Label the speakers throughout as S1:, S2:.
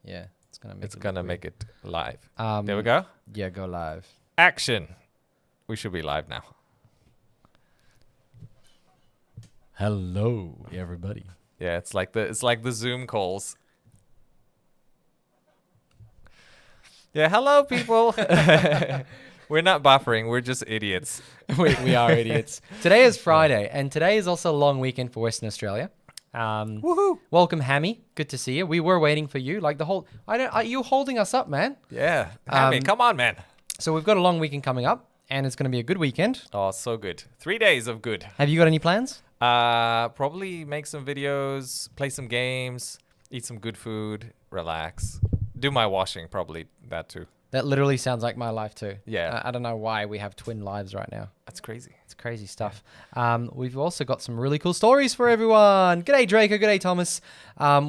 S1: Yeah,
S2: It's gonna make it live.
S1: Um,
S2: There we go.
S1: Yeah, go live.
S2: Action. We should be live now.
S1: Hello, everybody.
S2: Yeah, it's like the Zoom calls. Yeah, hello people. We're not buffering. We're just idiots.
S1: we are idiots. Today is Friday, and today is also a long weekend for Western Australia.
S2: Woohoo!
S1: Welcome, Hammy. Good to see you. We were waiting for you. Like the whole, you're holding us up, man.
S2: Yeah, Hammy, come on, man.
S1: So we've got a long weekend coming up, and it's going to be a good weekend.
S2: Oh, so good. 3 days of good.
S1: Have you got any plans?
S2: Probably make some videos, play some games, eat some good food, relax, do my washing. Probably that too.
S1: That literally sounds like my life too.
S2: Yeah.
S1: I don't know why we have twin lives right now.
S2: That's crazy.
S1: It's crazy stuff. We've also got some really cool stories for everyone. G'day, Draco. G'day, Thomas.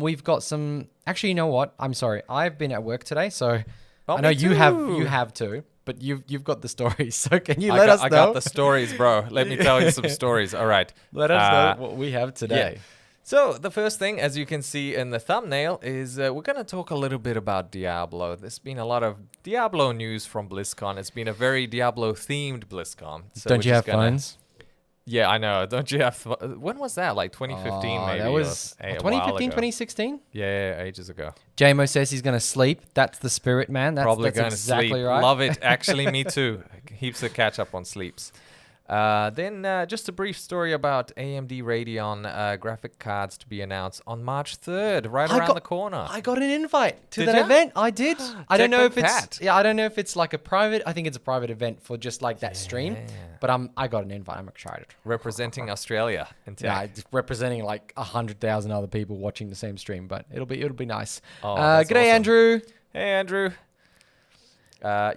S1: We've got some... Actually, you know what? I'm sorry. I've been at work today, so I know you have too, but you've got the stories. So can you let us know?
S2: I got the stories, bro. Let me tell you some stories. All right.
S1: Let us know what we have today.
S2: Yeah. So the first thing, as you can see in the thumbnail, is we're going to talk a little bit about Diablo. There's been a lot of Diablo news from BlizzCon. It's been a very Diablo-themed BlizzCon. So
S1: Don't you have phones?
S2: Yeah, I know. Don't you have... When was that? Like 2015 maybe?
S1: That was 2015, 2016?
S2: Yeah, ages ago.
S1: JMO says he's going to sleep. That's the spirit, man.
S2: Probably
S1: that's
S2: going to
S1: exactly
S2: sleep.
S1: right.
S2: Love it. Actually, me too. Heaps of catch up on sleeps. Then just a brief story about AMD Radeon graphic cards to be announced on March 3rd, right around the corner.
S1: I got an invite to
S2: Did
S1: that
S2: ya?
S1: event. I did. I don't know if
S2: Cat.
S1: I don't know if it's like a private. I think it's a private event for just like that stream. But I got an invite. I'm excited.
S2: Representing Australia in tech.
S1: Yeah, just representing like 100,000 other people watching the same stream. But it'll be nice.
S2: Oh, that's
S1: g'day,
S2: awesome.
S1: Andrew.
S2: Hey, Andrew.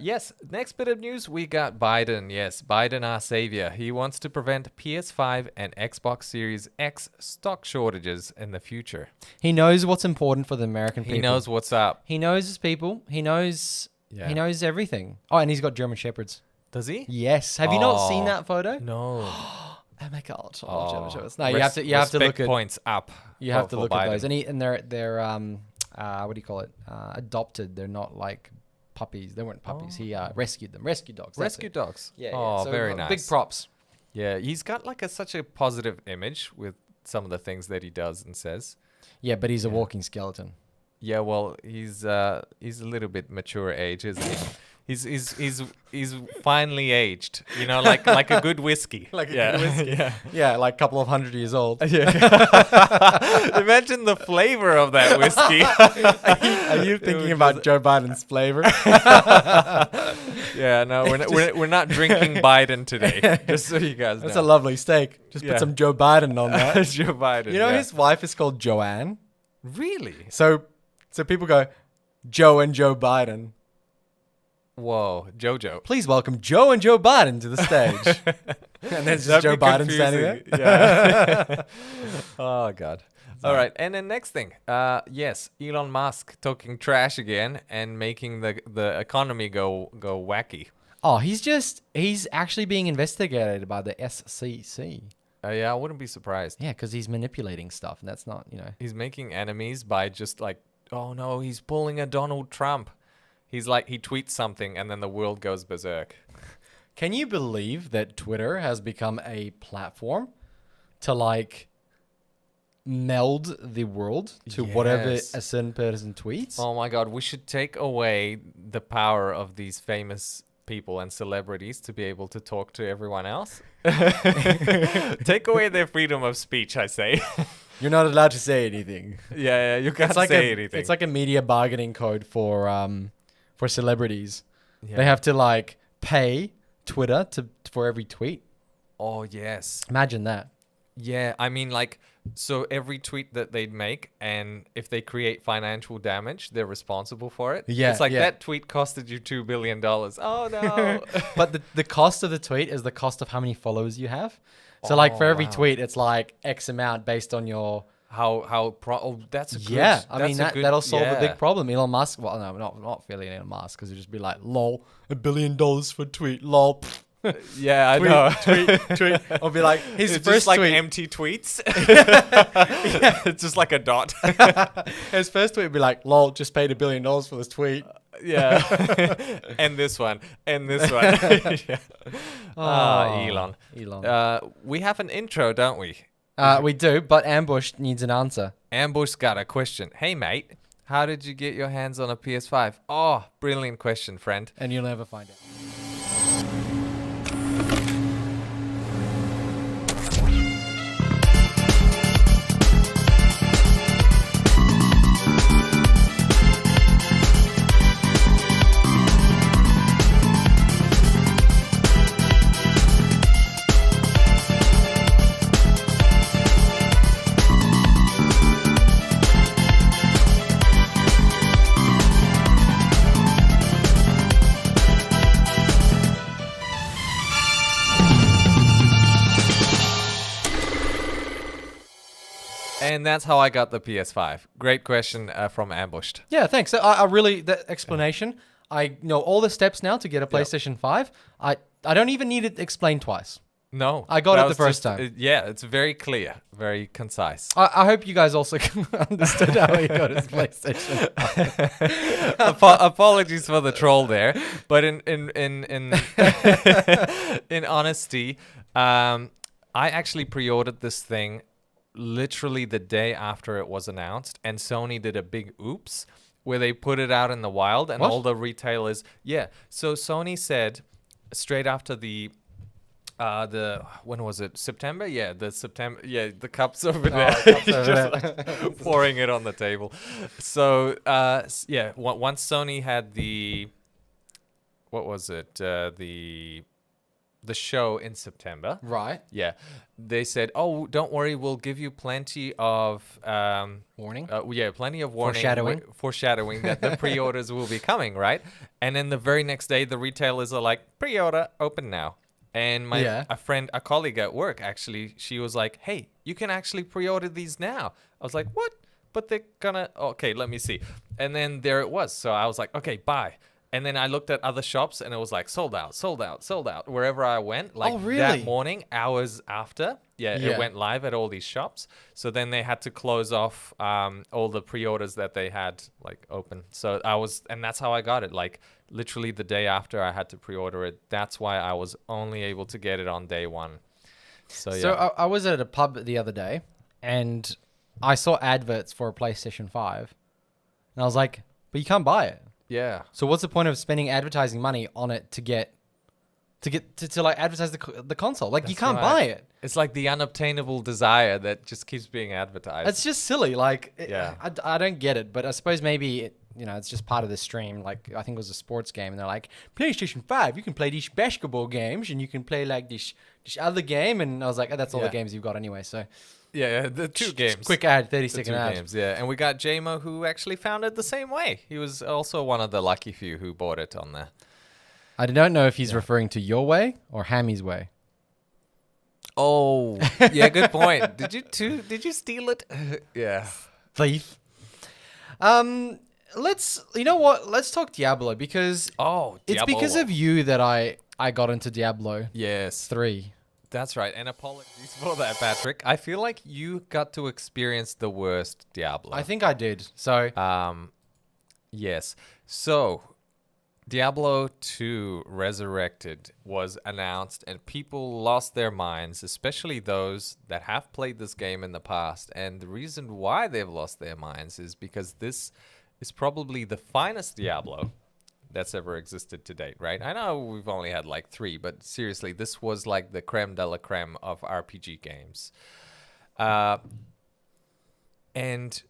S2: Yes, next bit of news, we got Biden. Yes, Biden, our savior. He wants to prevent PS5 and Xbox Series X stock shortages in the future.
S1: He knows what's important for the American people.
S2: He knows what's up.
S1: He knows his people. He knows.
S2: Yeah.
S1: He knows everything. Oh, and he's got German Shepherds.
S2: Does he?
S1: Yes. Have you not seen that photo?
S2: No.
S1: Oh my god!
S2: Oh.
S1: German Shepherds. No, you have to look at
S2: points up.
S1: You have to look
S2: Biden.
S1: at those, and they're what do you call it? Adopted. They're not like puppies. They weren't puppies. He rescued them. Rescue dogs.
S2: Rescue dogs.
S1: Yeah.
S2: Oh,
S1: So,
S2: very nice.
S1: Big props.
S2: Yeah, he's got like such a positive image with some of the things that he does and says.
S1: Yeah, but he's a walking skeleton.
S2: Yeah, well, he's a little bit mature age, isn't he? He's finally aged, you know, like a good whiskey.
S1: Like a good whiskey.
S2: Yeah.
S1: Yeah, like a couple of 100 years old.
S2: Yeah. Imagine the flavor of that whiskey.
S1: Are you thinking about Joe Biden's flavor?
S2: Yeah, no, we're not drinking Biden today. Just so you guys know.
S1: That's a lovely steak. Just
S2: Yeah.
S1: put some Joe Biden on that.
S2: Joe Biden.
S1: You know,
S2: yeah.
S1: his wife is called Joanne.
S2: Really?
S1: So people go, Joe and Joe Biden.
S2: Whoa, Jojo.
S1: Please welcome Joe and Joe Biden to the stage. And there's just Joe Biden standing there.
S2: Yeah. Oh, God. All right. And then next thing. Yes, Elon Musk talking trash again and making the economy go wacky.
S1: Oh, he's actually being investigated by the SEC.
S2: Yeah, I wouldn't be surprised.
S1: Yeah, because he's manipulating stuff, and that's not,
S2: He's making enemies by just like, oh, no, he's pulling a Donald Trump. He's like, he tweets something and then the world goes berserk.
S1: Can you believe that Twitter has become a platform to like meld the world to whatever a
S2: Yes.
S1: certain person tweets?
S2: Oh my God, we should take away the power of these famous people and celebrities to be able to talk to everyone else. Take away their freedom of speech, I say.
S1: You're not allowed to say anything.
S2: Yeah, you can't
S1: It's
S2: say anything.
S1: It's like a media bargaining code for celebrities.
S2: Yeah.
S1: They have to like pay Twitter for every tweet.
S2: Oh, yes.
S1: Imagine that.
S2: Yeah, I mean, like, so every tweet that they make, and if they create financial damage, they're responsible for it.
S1: Yeah,
S2: It's like,
S1: yeah.
S2: that tweet costed you $2 billion. Oh, no.
S1: But the cost of the tweet is the cost of how many followers you have. So like for every
S2: wow.
S1: tweet, it's like X amount based on your...
S2: That's a good...
S1: Yeah, I mean, that'll solve a
S2: yeah.
S1: big problem. Elon Musk, well, no, not really Elon Musk, because it'd just be like, lol, $1 billion for a tweet, lol.
S2: Yeah, I know.
S1: tweet. I'll be like, his
S2: It's
S1: first
S2: just like
S1: tweet.
S2: empty tweets. It's just like a dot.
S1: His first tweet would be like, lol, just paid $1 billion for this tweet.
S2: Yeah. And this one. And this one. Yeah. Elon. We have an intro, don't we?
S1: We do, but Ambush needs an answer.
S2: Ambush got a question. Hey, mate, how did you get your hands on a PS5? Oh, brilliant question, friend.
S1: And you'll never find out.
S2: And that's how I got the PS5. Great question from Ambushed.
S1: Yeah, thanks. I really, that explanation, I know all the steps now to get a PlayStation 5. I don't even need it explained twice.
S2: No.
S1: I got
S2: that
S1: it the
S2: was
S1: first
S2: just-
S1: time.
S2: Yeah, it's very clear, very concise.
S1: I hope you guys also understood how he got his PlayStation 5.
S2: Apologies for the troll there, but in in honesty, I actually pre-ordered this thing literally the day after it was announced, and Sony did a big oops where they put it out in the wild, and
S1: What?
S2: all the retailers. Yeah, so Sony said straight after the when was it? September? Yeah, the September. Yeah, the cups over there.
S1: cups over
S2: Just
S1: there.
S2: like pouring it on the table. So yeah, once Sony had the what was it? The show in September.
S1: Right.
S2: Yeah, they said, "Oh, don't worry, we'll give you plenty of
S1: Warning.
S2: plenty of warning, foreshadowing that the pre-orders will be coming, right?" And then the very next day, the retailers are like, "Pre-order open now." And a colleague at work, actually, she was like, "Hey, you can actually pre-order these now." I was like, "What?" But they're gonna. Okay, let me see. And then there it was. So I was like, "Okay, bye." And then I looked at other shops, and it was like sold out, sold out, sold out. Wherever I went, like
S1: really?
S2: that morning, hours after,
S1: Yeah.
S2: it went live at all these shops. So then they had to close off all the pre-orders that they had like open. So and that's how I got it. Like literally the day after I had to pre-order it. That's why I was only able to get it on day one. So yeah.
S1: So I was at a pub the other day, and I saw adverts for a PlayStation 5, and I was like, "But you can't buy it.
S2: Yeah.
S1: So what's the point of spending advertising money on it to like advertise the console? Like you can't buy it.
S2: It's like the unobtainable desire that just keeps being advertised.
S1: It's just silly. Like
S2: Yeah.
S1: I don't get it. But I suppose maybe it's just part of the stream. Like I think it was a sports game, and they're like PlayStation 5. You can play these basketball games, and you can play like this other game. And I was like, oh, that's all the
S2: Yeah.
S1: games you've got anyway. So
S2: yeah, the two games.
S1: quick ad, 30
S2: The
S1: second
S2: two
S1: ad.
S2: games, yeah. And we got JMO, who actually found it the same way. He was also one of the lucky few who bought it on there.
S1: I don't know if he's referring to your way or Hammy's way.
S2: Oh, yeah, good point. Did you steal it? Yeah.
S1: Thief. Let's talk Diablo, because
S2: Oh,
S1: it's because of you that I got into Diablo
S2: Yes,
S1: 3.
S2: that's right. And apologies for that, Patrick. I feel like you got to experience the worst Diablo.
S1: I think I did. So
S2: Yes. So, Diablo 2 Resurrected was announced, and people lost their minds, especially those that have played this game in the past. And the reason why they've lost their minds is because this is probably the finest Diablo that's ever existed to date, right? I know we've only had like 3, but seriously, this was like the creme de la creme of RPG games. And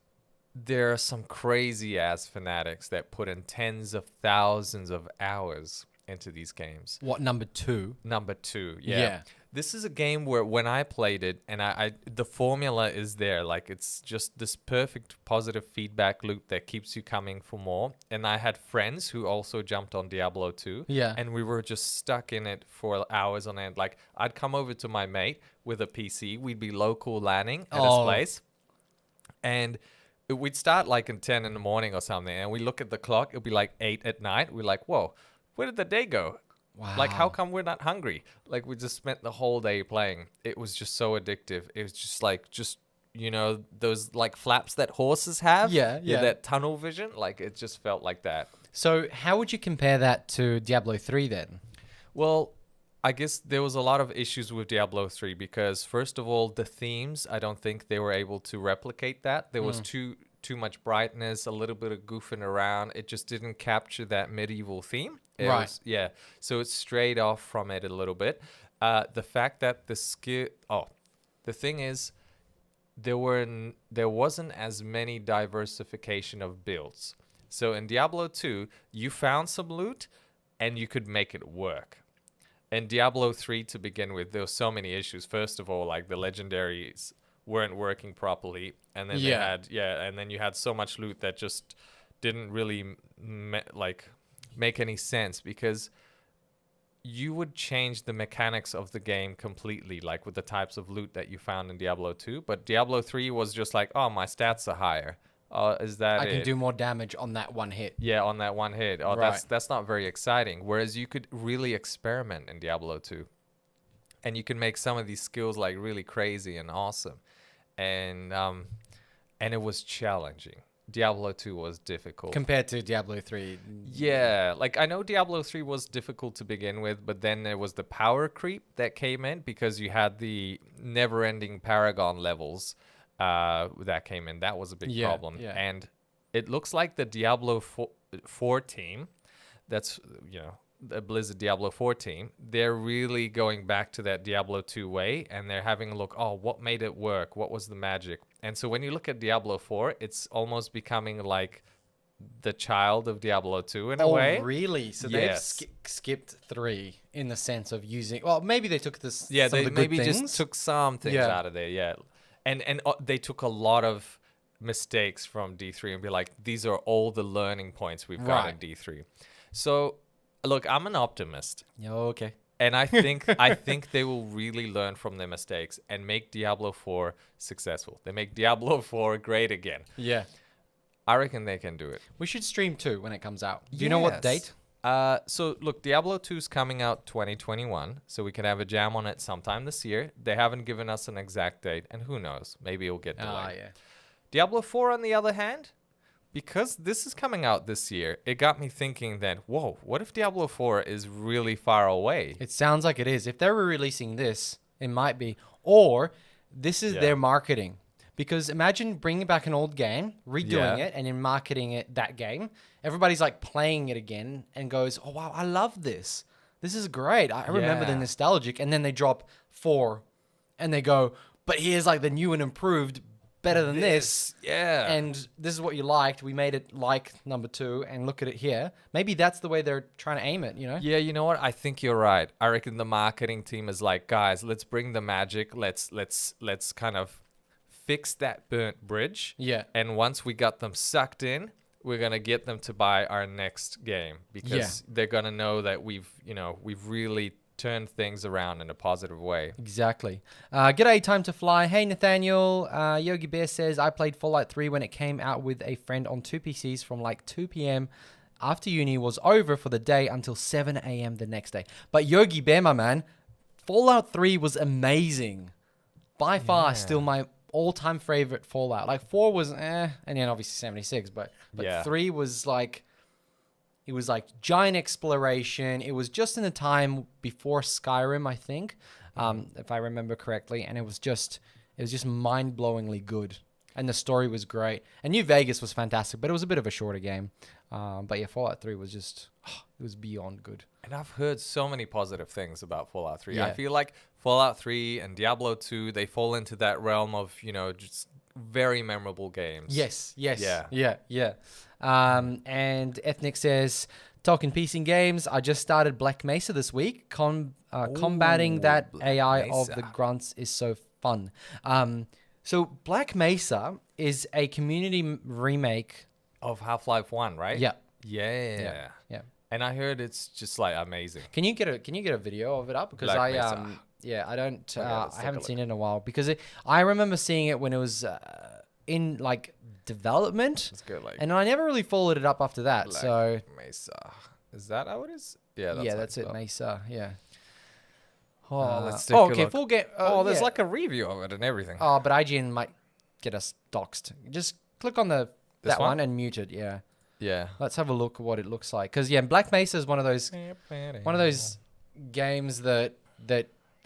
S2: there are some crazy ass fanatics that put in tens of thousands of hours into these games.
S1: what, number 2?
S2: Number 2, yeah.
S1: Yeah.
S2: This is a game where when I played it, and I the formula is there, like it's just this perfect positive feedback loop that keeps you coming for more. And I had friends who also jumped on Diablo 2.
S1: Yeah.
S2: And we were just stuck in it for hours on end. Like I'd come over to my mate with a PC, we'd be local landing at his place, and we'd start like in 10 in the morning or something, and we look at the clock, it'll be like 8 at night. We're like, whoa, where did the day go? Like, how
S1: Wow.
S2: come we're not hungry? Like, we just spent the whole day playing. It was just so addictive. It was just like, those like flaps that horses have.
S1: Yeah.
S2: That tunnel vision. Like, it just felt like that.
S1: So how would you compare that to Diablo 3 then?
S2: Well, I guess there was a lot of issues with Diablo 3 because, first of all, the themes, I don't think they were able to replicate that. There was too much brightness, a little bit of goofing around. It just didn't capture that medieval theme.
S1: Right.
S2: Yeah. So it's strayed off from it a little bit. The fact that the thing is, there wasn't as many diversification of builds. So in Diablo 2, you found some loot and you could make it work. In Diablo 3, to begin with, there were so many issues. First of all, like the legendaries weren't working properly, and then and then you had so much loot that just didn't really make any sense, because you would change the mechanics of the game completely, like with the types of loot that you found in Diablo 2. But Diablo 3 was just like, oh, my stats are higher. Is that
S1: I
S2: it?
S1: can do more damage on that one hit.
S2: Yeah, on that one hit. Oh,
S1: Right.
S2: that's not very exciting. Whereas you could really experiment in Diablo 2. And you can make some of these skills like really crazy and awesome. And it was challenging. Diablo 2 was difficult.
S1: Compared to Diablo 3.
S2: Yeah, like I know Diablo 3 was difficult to begin with, but then there was the power creep that came in because you had the never-ending Paragon levels that came in. That was a big problem.
S1: Yeah.
S2: And it looks like the Diablo 4 team, that's, the Blizzard Diablo 4 team, they're really going back to that Diablo 2 way, and they're having a look, what made it work? What was the magic? And so when you look at Diablo 4, it's almost becoming like the child of Diablo 2 in a way.
S1: Oh, really? So
S2: Yes.
S1: they've skipped 3 in the sense of using... Well, maybe they took this.
S2: Yeah,
S1: some
S2: they
S1: of the good
S2: maybe
S1: things.
S2: just took some things
S1: Yeah.
S2: out of there, yeah. And they took a lot of mistakes from D3 and be like, these are all the learning points we've got in
S1: Right.
S2: D3. So, look, I'm an optimist.
S1: Yeah, okay.
S2: And I think they will really learn from their mistakes and make Diablo 4 successful. They make Diablo 4 great again.
S1: Yeah.
S2: I reckon they can do it.
S1: We should stream 2 when it comes out. Do you know what
S2: Yes.
S1: date?
S2: So look, Diablo 2 is coming out 2021, so we can have a jam on it sometime this year. They haven't given us an exact date, and who knows? Maybe it'll get delayed.
S1: Yeah.
S2: Diablo 4, on the other hand, because this is coming out this year, it got me thinking then, whoa, what if Diablo 4 is really far away?
S1: It sounds like it is. If they were releasing this, it might be. Or this is their marketing. Because imagine bringing back an old game, redoing it, and then marketing it, that game. Everybody's like playing it again and goes, oh, wow, I love this. This is great. I remember the nostalgic. And then they drop 4 and they go, but here's like the new and improved, better than this.
S2: Yeah.
S1: And this is what you liked. We made it like number 2 and look at it here. Maybe that's the way they're trying to aim it, you know?
S2: Yeah, you know what? I think you're right. I reckon the marketing team is like, guys, let's bring the magic. Let's kind of fix that burnt bridge.
S1: Yeah.
S2: And once we got them sucked in, we're going to get them to buy our next game, because they're going to know that we've really turned things around in a positive way.
S1: Exactly. G'day, Time to Fly. Hey, Nathaniel. Yogi Bear says, I played Fallout 3 when it came out with a friend on 2 PCs from like 2 p.m. after uni was over for the day until 7 a.m. the next day. But Yogi Bear, my man, Fallout 3 was amazing. By far, still my all-time favorite Fallout. Like 4 was and then obviously 76, but 3 was like, it was like giant exploration. It was just in the time before Skyrim, I think, if I remember correctly, and it was just mind-blowingly good, and the story was great. And New Vegas was fantastic, but it was a bit of a shorter game. But yeah, Fallout 3 was just it was beyond good.
S2: And I've heard so many positive things about Fallout 3.
S1: Yeah.
S2: I feel like Fallout 3 and Diablo 2, they fall into that realm of, just very memorable games.
S1: Yes.
S2: Yeah.
S1: And Ethnic says, talking PC games, I just started Black Mesa this week. Combating that
S2: Black
S1: AI of
S2: Mesa.
S1: the grunts is so fun. So Black Mesa is a community remake.
S2: Of Half-Life 1, right?
S1: Yeah.
S2: Yeah. And I heard it's just like amazing.
S1: Can you get a video of it up? Because
S2: Black
S1: I
S2: Mesa.
S1: I don't
S2: let's
S1: I
S2: take
S1: haven't
S2: a
S1: seen it in a while, because I remember seeing it when it was in like development.
S2: Let's go like
S1: And I never really followed it up after that.
S2: Black
S1: So
S2: Mesa. Is that how it is? Yeah, that's
S1: Yeah,
S2: how
S1: that's
S2: it's
S1: it.
S2: spelled.
S1: Mesa. Yeah.
S2: Let's take a
S1: okay,
S2: look.
S1: full game.
S2: There's
S1: yeah.
S2: like a review of it and everything.
S1: Oh, but IGN might get us doxed. Just click on
S2: This
S1: that
S2: one?
S1: one and mute it. Yeah.
S2: Yeah.
S1: Let's have a look at what it looks like. Because yeah, Black Mesa is one of those games that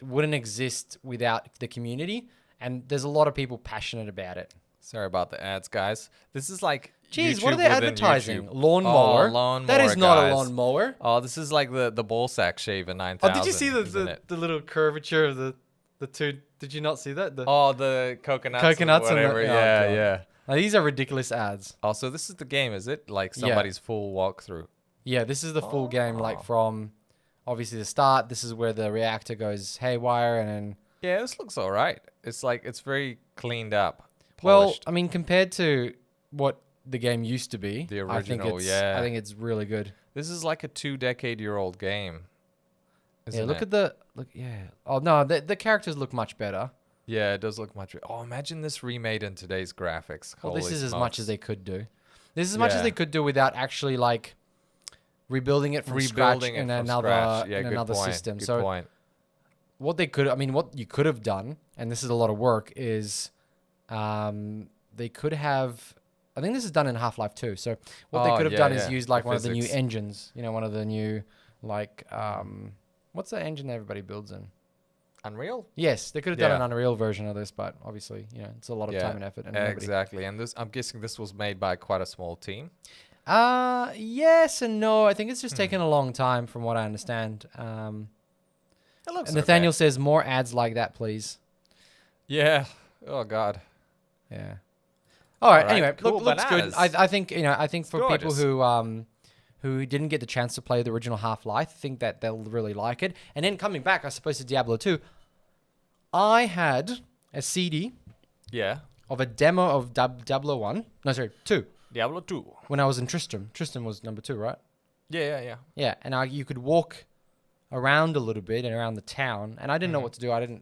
S1: wouldn't exist without the community, and there's a lot of people passionate about it.
S2: Sorry about the ads, guys. This is like
S1: Jeez,
S2: YouTube
S1: what are they
S2: within
S1: advertising?
S2: YouTube.
S1: Lawnmower.
S2: Oh, lawnmower,
S1: That is not
S2: guys.
S1: a lawnmower.
S2: Oh, this is like the ball sack shaver 9000.
S1: Oh, did you see
S2: isn't it?
S1: the little curvature of the two? Did you not see that? The
S2: Oh, the coconuts.
S1: coconuts
S2: and
S1: and the-
S2: whatever.
S1: oh,
S2: yeah,
S1: God.
S2: yeah.
S1: These are ridiculous ads.
S2: Oh, so this is the game, is it? Like
S1: Yeah.
S2: somebody's full walkthrough.
S1: Yeah, this is the full game, like
S2: Oh.
S1: from obviously the start. This is where the reactor goes haywire, and then
S2: Yeah, this looks all right. It's like it's very cleaned up,
S1: well,
S2: polished.
S1: I mean, compared to what the game used to be,
S2: The
S1: I think
S2: original,
S1: it's,
S2: yeah.
S1: I think it's really good.
S2: This is like a 2-decade-year-old game.
S1: Yeah,
S2: Isn't
S1: look
S2: it?
S1: at the look. Yeah. Oh no, the characters look much better.
S2: Yeah, it does look much. Oh, imagine this remade in today's graphics.
S1: Well, this
S2: Holy
S1: is as much
S2: smokes.
S1: as they could do. This is as much as
S2: Yeah.
S1: they could do without actually like rebuilding it from scratch
S2: Rebuilding it
S1: in
S2: from
S1: another
S2: scratch. Yeah,
S1: in
S2: good
S1: another
S2: point.
S1: system.
S2: Good
S1: So
S2: point.
S1: what they could, I mean, what you could have done, and this is a lot of work, is they could have. I think this is done in Half-Life 2. So what they
S2: Oh,
S1: could have
S2: yeah,
S1: done is
S2: yeah.
S1: used like
S2: The
S1: one of the new
S2: physics.
S1: engines. You know, one of the new like what's the engine that everybody builds in?
S2: Unreal?
S1: Yes, they could have done
S2: Yeah.
S1: an Unreal version of this, but obviously, you know, it's a lot of
S2: Yeah,
S1: time and effort. And nobody.
S2: Exactly. And this, I'm guessing this was made by quite a small team.
S1: Yes and no. I think it's
S2: Hmm.
S1: just taken a long time, from what I understand.
S2: It looks
S1: And
S2: okay.
S1: Nathaniel says more ads like that, please.
S2: Yeah. Oh God.
S1: Yeah. All right.
S2: All right,
S1: Anyway,
S2: cool,
S1: looks good.
S2: bananas.
S1: I think I think for people
S2: gorgeous.
S1: who didn't get the chance to play the original Half-Life, I think that they'll really like it. And then coming back, I suppose, to Diablo 2, I had a CD
S2: Yeah.
S1: of a demo of Diablo 1. No, sorry, 2.
S2: Diablo 2.
S1: When I was in Tristram. Tristram was number 2, right?
S2: Yeah.
S1: Yeah, and you could walk around a little bit and around the town, and I didn't know what to do. I didn't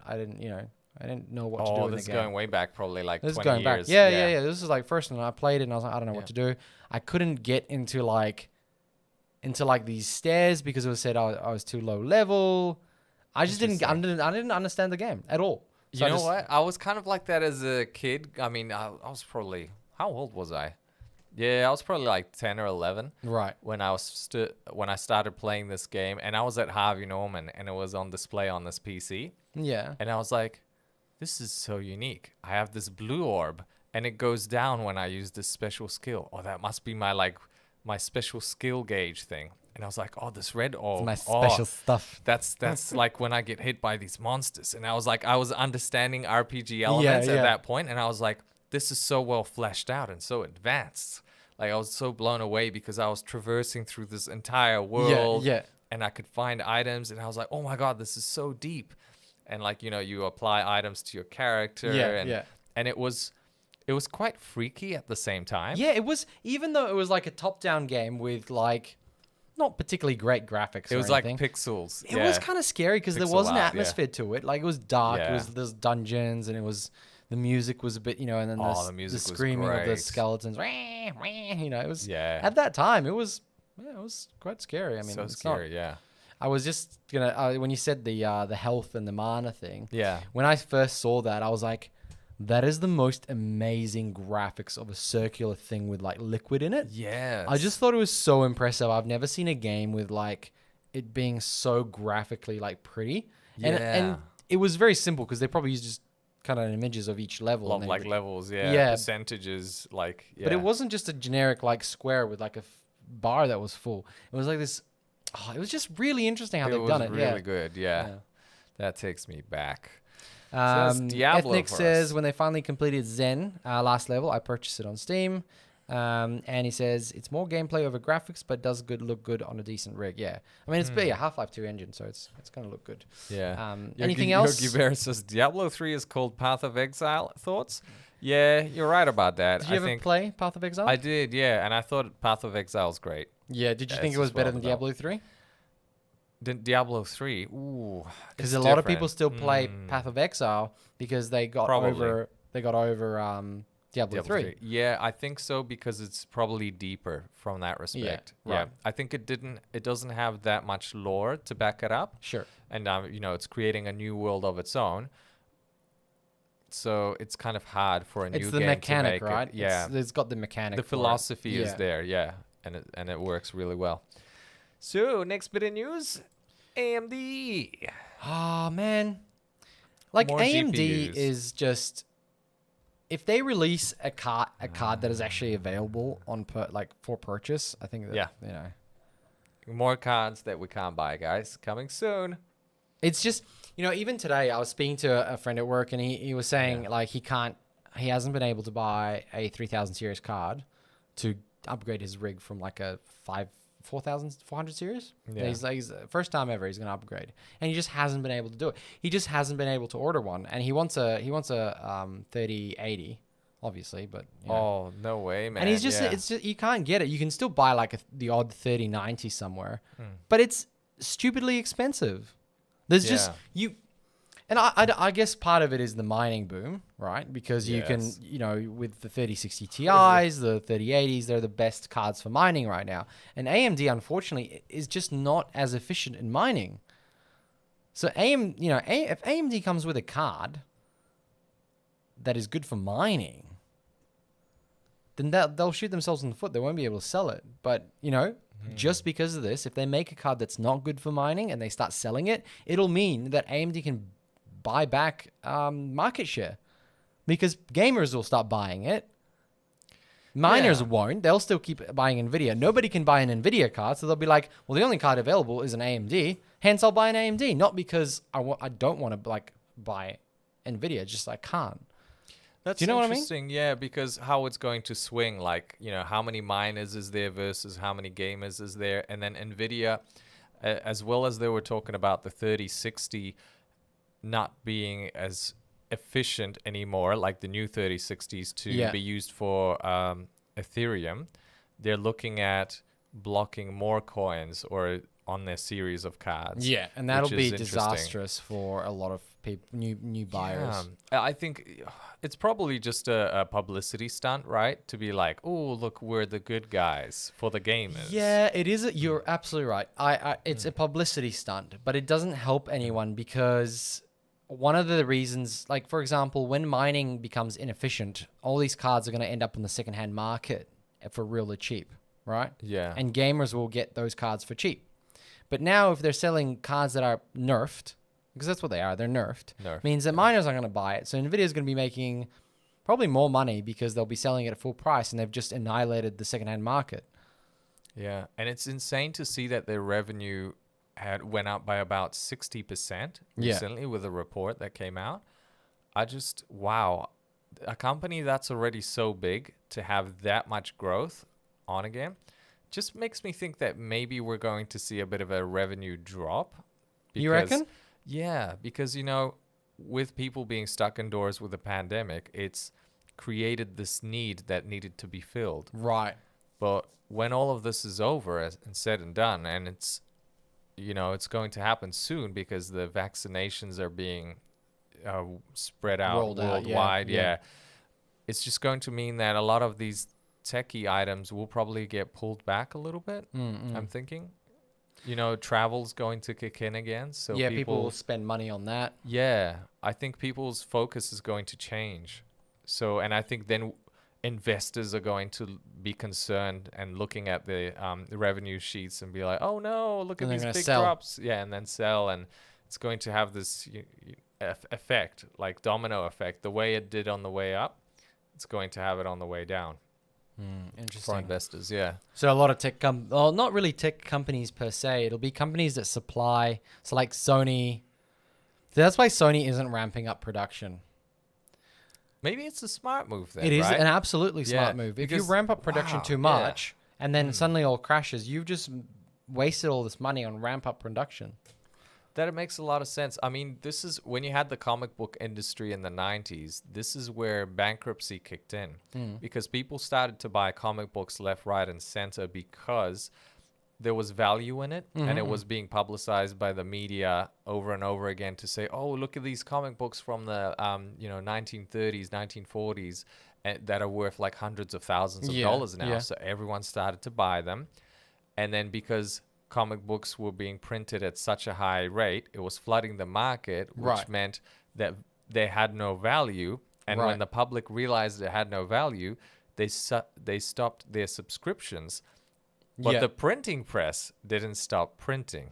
S1: know what to do
S2: Oh,
S1: in the
S2: this is
S1: game.
S2: going way back, probably like
S1: This is
S2: 20
S1: going
S2: years.
S1: back. Yeah. This is like first, and I played it, and I was like, I don't know
S2: Yeah.
S1: what to do. I couldn't get into like these stairs because it was said I was too low level. I just didn't understand the game at all. So
S2: You know what? I was kind of like that as a kid. I mean, I was probably, how old was I? Yeah, I was probably like 10 or 11
S1: Right.
S2: when I when I started playing this game, and I was at Harvey Norman, and it was on display on this PC,
S1: Yeah.
S2: and I was like, this is so unique. I have this blue orb, and it goes down when I use this special skill. Oh, that must be my special skill gauge thing. And I was like, oh, this red orb.
S1: My
S2: oh,
S1: special stuff.
S2: That's like when I get hit by these monsters. And I was like, I was understanding RPG elements
S1: yeah.
S2: at that point, and I was like, this is so well fleshed out and so advanced. Like, I was so blown away because I was traversing through this entire world,
S1: Yeah.
S2: and I could find items, and I was like, oh my god, this is so deep. And like, you know, you apply items to your character, and it was quite freaky at the same time.
S1: Yeah, it was, even though it was like a top-down game with like not particularly great graphics.
S2: It was
S1: or
S2: like
S1: anything.
S2: pixels.
S1: It was kind of scary because there
S2: Pixel
S1: was an
S2: art, yeah.
S1: atmosphere to it. Like it was dark.
S2: Yeah.
S1: There's dungeons, and the music was a bit, you know, and then
S2: Oh, the
S1: the
S2: music was
S1: screaming of the
S2: great.
S1: skeletons. You know, it was
S2: Yeah.
S1: at that time. It was quite scary. I mean,
S2: so
S1: it's
S2: scary,
S1: Not,
S2: yeah.
S1: I was just gonna when you said the health and the mana thing.
S2: Yeah.
S1: When I first saw that, I was like, that is the most amazing graphics of a circular thing with like liquid in it.
S2: Yeah.
S1: I just thought it was so impressive. I've never seen a game with like it being so graphically like pretty. And
S2: Yeah.
S1: it was very simple because they probably used just kind of images of each level.
S2: Lot
S1: and
S2: of
S1: then
S2: like levels, yeah.
S1: Yeah.
S2: Percentages, like, yeah.
S1: But it wasn't just a generic like square with like a bar that was full. It was like this. Oh, it was just really interesting how they've done it.
S2: really
S1: Yeah.
S2: good, yeah. That takes me back.
S1: Um,
S2: So that's Diablo
S1: Ethnic
S2: for
S1: says
S2: us.
S1: when they finally completed Zen last level, I purchased it on Steam. And he says it's more gameplay over graphics, but does look good on a decent rig. Yeah, I mean it's a Half-Life 2 engine, so it's gonna look good.
S2: Yeah.
S1: Anything else?
S2: Yogi Bear says Diablo 3 is called Path of Exile. Thoughts? Yeah, you're right about that.
S1: Did you ever play Path of Exile?
S2: I did, yeah, and I thought Path of Exile is great.
S1: Yeah. Did you
S2: Yeah,
S1: think
S2: it's
S1: it was
S2: just
S1: better
S2: well
S1: than
S2: developed.
S1: Diablo 3?
S2: Diablo 3, ooh,
S1: Because
S2: it's
S1: a lot of people
S2: different.
S1: still play Path of Exile because they got
S2: Probably.
S1: over Diablo 3.
S2: Yeah, I think so because it's probably deeper from that respect. Yeah,
S1: right.
S2: I think it doesn't have that much lore to back it up.
S1: Sure.
S2: And it's creating a new world of its own. So it's kind of hard for a
S1: It's
S2: new
S1: the
S2: game
S1: mechanic,
S2: to make
S1: right?
S2: it. Yeah,
S1: It's got the mechanic.
S2: the
S1: for it.
S2: philosophy is
S1: Yeah.
S2: there. Yeah, and it works really well. So next bit of news, AMD.
S1: Oh man, like
S2: More
S1: AMD
S2: GPUs.
S1: is just, if they release a card that is actually available for purchase, I think that
S2: Yeah. More cards that we can't buy, guys. Coming soon.
S1: it's just, even today I was speaking to a friend at work and he was saying like he hasn't been able to buy a 3000 series card to upgrade his rig from like a 4400 series.
S2: Yeah.
S1: He's first time ever he's going to upgrade, and he just hasn't been able to do it. He just hasn't been able to order one, and he wants a 3080, obviously, but
S2: Oh, no way, man.
S1: and he's just
S2: yeah.
S1: it's just, you can't get it. You can still buy like the odd 3090 somewhere, but it's stupidly expensive. There's just
S2: Yeah.
S1: and I guess part of it is the mining boom, right? Because you can,
S2: Yes.
S1: with the 3060 Ti's, the 3080s, they're the best cards for mining right now. And AMD, unfortunately, is just not as efficient in mining. So if AMD comes with a card that is good for mining, then they'll shoot themselves in the foot. They won't be able to sell it. But, just because of this, if they make a card that's not good for mining and they start selling it, it'll mean that AMD can buy back market share, because gamers will start buying it. Miners won't. They'll still keep buying NVIDIA. Nobody can buy an NVIDIA card, so they'll be like, well, the only card available is an AMD, hence I'll buy an AMD. Not because I don't want to buy NVIDIA, just I can't.
S2: That's
S1: Do you know what I mean?
S2: interesting, yeah, because how it's going to swing, like, how many miners is there versus how many gamers is there, and then NVIDIA, as well as they were talking about the 3060 not being as efficient anymore, like the new 3060s to be used for Ethereum, they're looking at blocking more coins or on their series of cards.
S1: Yeah, and that'll
S2: which
S1: be
S2: is interesting.
S1: disastrous for a lot of people, new buyers.
S2: Yeah, I think it's probably just a publicity stunt, right? To be like, oh, look, we're the good guys for the gamers.
S1: Yeah, it is. You're absolutely right. It's a publicity stunt, but it doesn't help anyone, because one of the reasons, like, for example, when mining becomes inefficient, all these cards are going to end up in the secondhand market for really cheap, right?
S2: Yeah.
S1: And gamers will get those cards for cheap. But now if they're selling cards that are nerfed, because that's what they are, they're nerfed, means that miners aren't going to buy it. So NVIDIA's going to be making probably more money because they'll be selling it at full price, and they've just annihilated the secondhand market.
S2: Yeah, and it's insane to see that their revenue went up by about 60% recently with a report that came out. Wow, a company that's already so big to have that much growth on a game just makes me think that maybe we're going to see a bit of a revenue drop.
S1: You reckon?
S2: Yeah, because, with people being stuck indoors with the pandemic, it's created this need that needed to be filled.
S1: Right.
S2: But when all of this is over and said and done, and it's, it's going to happen soon because the vaccinations are being spread out
S1: Rolled out,
S2: worldwide.
S1: yeah.
S2: It's just going to mean that a lot of these techie items will probably get pulled back a little bit. I'm thinking. Travel's going to kick in again. So
S1: people will spend money on that.
S2: Yeah, I think people's focus is going to change. So, and I think then investors are going to be concerned and looking at the revenue sheets and be like, oh no, look at
S1: And they're
S2: these
S1: gonna
S2: big
S1: sell.
S2: drops. Yeah, and then sell. And it's going to have this effect, like domino effect. The way it did on the way up, it's going to have it on the way down. For
S1: Interesting.
S2: investors, yeah.
S1: So a lot of not really tech companies per se. It'll be companies that supply. So like Sony. So that's why Sony isn't ramping up production.
S2: Maybe it's a smart move then,
S1: It is
S2: right?
S1: an absolutely smart
S2: Yeah,
S1: move. If you
S2: because-
S1: ramp up production
S2: wow,
S1: too
S2: yeah.
S1: much and then suddenly all crashes, you've just wasted all this money on ramp up production.
S2: That it makes a lot of sense. I mean, this is when you had the comic book industry in the 90s, this is where bankruptcy kicked in because people started to buy comic books left, right, and center because there was value in it and it was being publicized by the media over and over again to say, oh, look at these comic books from the 1930s, 1940s. that are worth like hundreds of thousands of
S1: Yeah,
S2: dollars now.
S1: yeah.
S2: So everyone started to buy them. And then because comic books were being printed at such a high rate, it was flooding the market, which
S1: Right.
S2: meant that they had no value. And when
S1: Right.
S2: the public realized they had no value, they stopped their subscriptions. But
S1: Yeah.
S2: the printing press didn't stop printing.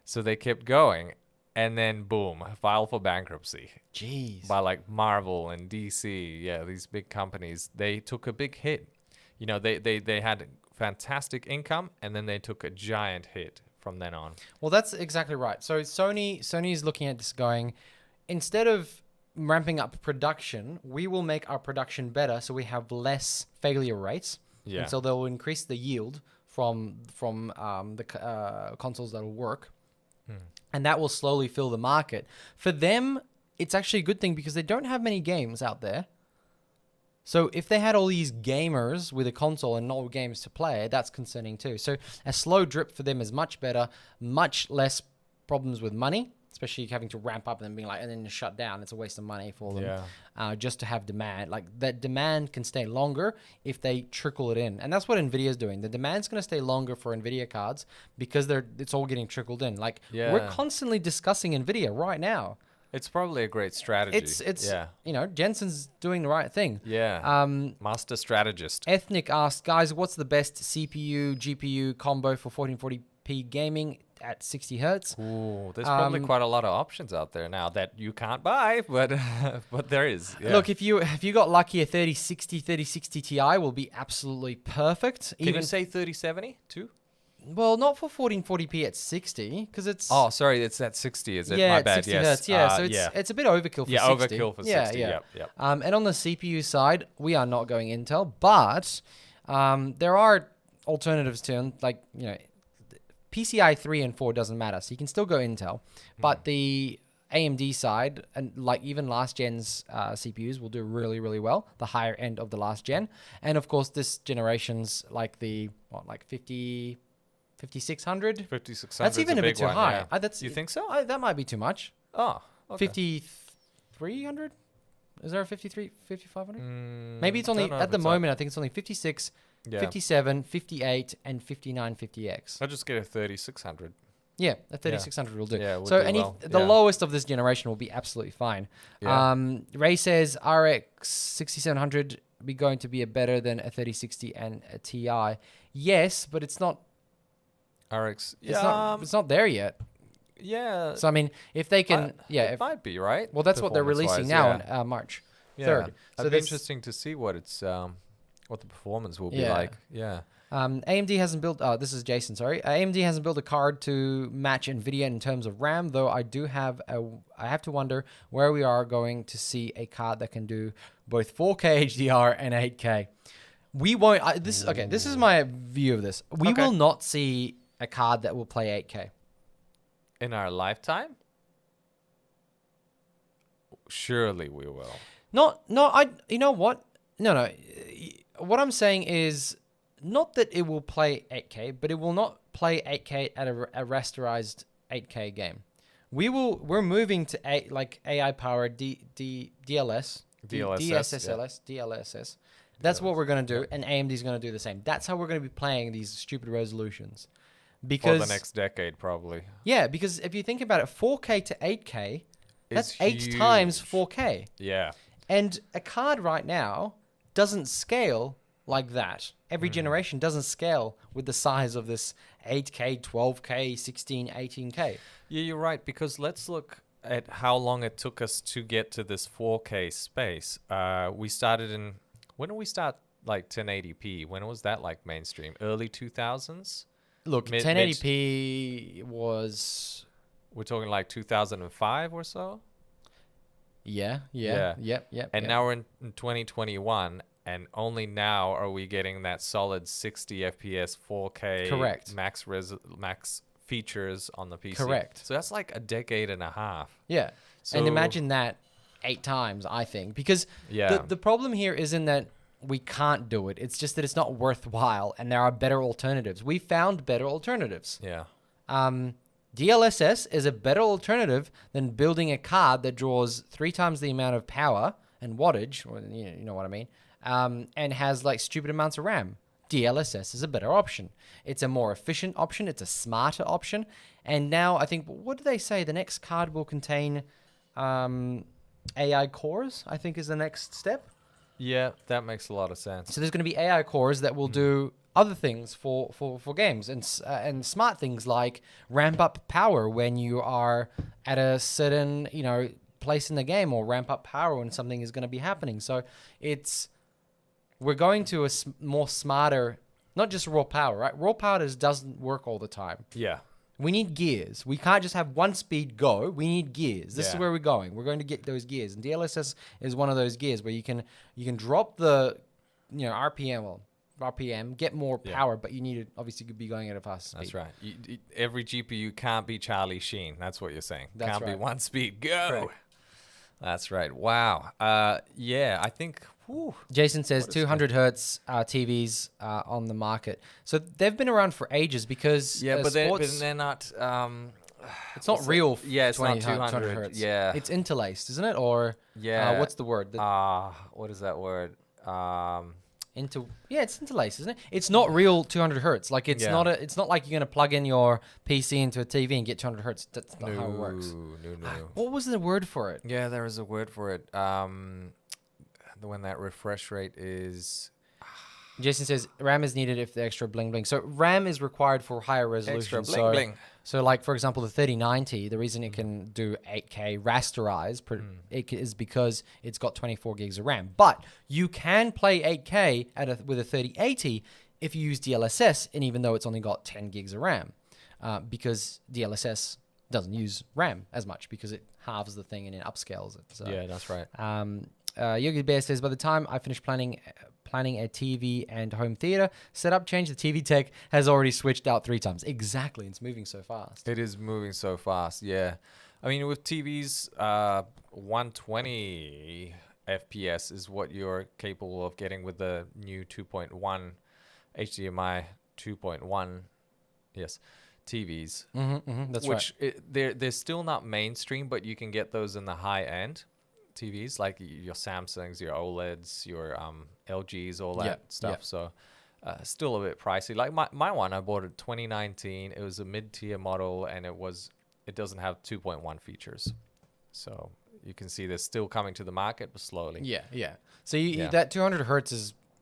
S2: So they kept going. And then, boom, file for bankruptcy
S1: Jeez.
S2: by like Marvel and DC. Yeah, these big companies, they took a big hit. You know, they had fantastic income, and then they took a giant hit from then on.
S1: Well, that's exactly right. So Sony is looking at this going, instead of ramping up production, we will make our production better so we have less failure rates.
S2: Yeah.
S1: And so they'll increase the yield from the consoles that'll work. And that will slowly fill the market. For them, it's actually a good thing because they don't have many games out there. So if they had all these gamers with a console and no games to play, that's concerning too. So a slow drip for them is much better, much less problems with money, especially having to ramp up and then being like, and then shut down. It's a waste of money for them just to have demand. Like that demand can stay longer if they trickle it in. And that's what NVIDIA is doing. The demand's going to stay longer for NVIDIA cards because it's all getting trickled in. Like we're constantly discussing NVIDIA right now.
S2: It's probably a great strategy.
S1: It's you know, Jensen's doing the right thing.
S2: Yeah. Master strategist.
S1: Ethnic asked, guys, what's the best CPU GPU combo for 1440p gaming at 60 hertz?
S2: Ooh, there's probably quite a lot of options out there now that you can't buy, but but there is. Yeah.
S1: Look, if you got lucky, a 3060 Ti will be absolutely perfect.
S2: Can you say 3070 too?
S1: Well, not for 1440p at 60 because it's
S2: Oh, sorry, it's at 60. Is it?
S1: yeah,
S2: My
S1: at
S2: bad.
S1: 60
S2: Yes.
S1: hertz. Yeah, so it's a bit overkill for 60.
S2: Overkill for 60.
S1: Yeah.
S2: Yep.
S1: And on the CPU side, we are not going Intel, but there are alternatives to them, like, you know, PCI 3 and 4 doesn't matter, so you can still go Intel, but the AMD side, and like even last gen's CPUs will do really, really well, the higher end of the last gen. And of course, this generation's like the, 5600?
S2: 5600.
S1: That's even a bit too high.
S2: You think so?
S1: That might be too much.
S2: Oh, okay.
S1: 5300? Is there a 5500? Maybe it's only,
S2: don't know
S1: at
S2: if
S1: the
S2: it's
S1: moment, I think it's only 56, 57, 58, and 5950X.
S2: I'll just get a 3600.
S1: Yeah, a 3600 will do.
S2: Yeah, it would
S1: so
S2: do well.
S1: The lowest of this generation will be absolutely fine.
S2: Yeah.
S1: Ray says RX 6700 be going to be better than a 3060 and a Ti. Yes, but it's not.
S2: RX.
S1: It's not there yet.
S2: Yeah.
S1: So I mean, if they can,
S2: it might be, right?
S1: Well, that's what they're releasing now on March 3rd. So
S2: it'd be interesting to see what it's what the performance will be like. Yeah.
S1: AMD hasn't built. This is Jason. Sorry, AMD hasn't built a card to match Nvidia in terms of RAM. Though I do have I have to wonder where we are going to see a card that can do both 4K HDR and 8K. We won't. This is my view of this. We will not see a card that will play 8K
S2: in our lifetime. Surely we will.
S1: You know what? No. What I'm saying is not that it will play 8K, but it will not play 8K at a rasterized 8K game. We're moving to AI powered DLSS. That's what we're going to do, and AMD's going to do the same. That's how we're going to be playing these stupid resolutions. Because
S2: for the next decade, probably.
S1: Yeah, because if you think about it, 4K to 8K, that's
S2: It's
S1: 8 times
S2: huge.
S1: 4K.
S2: Yeah.
S1: And a card right now doesn't scale like that. Every generation doesn't scale with the size of this 8K, 12K, 16, 18K.
S2: Yeah, you're right, because let's look at how long it took us to get to this 4K space. We started in... When did we start, like, 1080p? When was that, like, mainstream? Early 2000s?
S1: Look, 1080p was...
S2: We're talking, like, 2005 or so?
S1: Yep.
S2: And now we're in 2021, and only now are we getting that solid 60 FPS 4K
S1: Correct.
S2: max features on the PC.
S1: Correct.
S2: So that's like a decade and a half.
S1: Yeah.
S2: So
S1: and imagine that 8 times, I think. Because the problem here isn't that we can't do it. It's just that it's not worthwhile, and there are better alternatives. We found better alternatives.
S2: Yeah.
S1: DLSS is a better alternative than building a card that draws 3 times the amount of power and wattage, or you know what I mean, and has like stupid amounts of RAM. DLSS is a better option. It's a more efficient option. It's a smarter option. And now I think, what do they say? The next card will contain AI cores, I think is the next step.
S2: Yeah, that makes a lot of sense.
S1: So there's going to be AI cores that will do other things for games and smart things like ramp up power when you are at a certain, place in the game, or ramp up power when something is going to be happening. So we're going to a more smarter, not just raw power, right? Raw power doesn't work all the time.
S2: Yeah.
S1: We need gears. We can't just have one speed go. We need gears. This is
S2: Yeah.
S1: where we're going. We're going to get those gears. And DLSS is one of those gears where you can drop the RPM, get more power, but you need to obviously be going at a faster speed.
S2: That's right. Every GPU can't be Charlie Sheen. That's what you're saying.
S1: That's
S2: can't
S1: right.
S2: be one speed. Go.
S1: Correct.
S2: That's right. Wow. Yeah, I think. Whew,
S1: Jason says 200 hertz TVs on the market. So they've been around for ages because
S2: but
S1: sports,
S2: they're not.
S1: it's not real.
S2: Yeah, it's not
S1: 200
S2: 200
S1: hertz.
S2: Yeah.
S1: It's interlaced, isn't it? Or
S2: Yeah.
S1: what's the word?
S2: What is that word?
S1: It's interlaced, isn't it? It's not real 200 hertz. Like it's
S2: Yeah.
S1: it's not like you're gonna plug in your PC into a TV and get 200 hertz. That's not how it works.
S2: No.
S1: What was the word for it?
S2: Yeah, there is a word for it. When that refresh rate is
S1: Jason says RAM is needed if the extra bling bling. So RAM is required for higher resolution.
S2: extra bling bling.
S1: So like for example, the 3090, the reason it can do 8K rasterized is because it's got 24 gigs of RAM. But you can play 8K with a 3080 if you use DLSS, and even though it's only got 10 gigs of RAM, because DLSS doesn't use RAM as much because it halves the thing and it upscales it. So,
S2: Yeah, that's right.
S1: Yogi Bear says, by the time I finish planning a TV and home theater setup change, the TV tech has already switched out 3 times. Exactly. It's moving so fast.
S2: It is moving so fast. Yeah. I mean, with TVs, 120 FPS is what you're capable of getting with the new 2.1 HDMI 2.1. Yes. TVs.
S1: That's
S2: which
S1: right.
S2: they're still not mainstream, but you can get those in the high end TVs, like your Samsungs, your OLEDs, your LGs, all that stuff.
S1: Yeah.
S2: So still a bit pricey. Like my one, I bought it 2019. It was a mid-tier model, and it doesn't have 2.1 features. So you can see they're still coming to the market, but slowly.
S1: Yeah. So that 200 hertz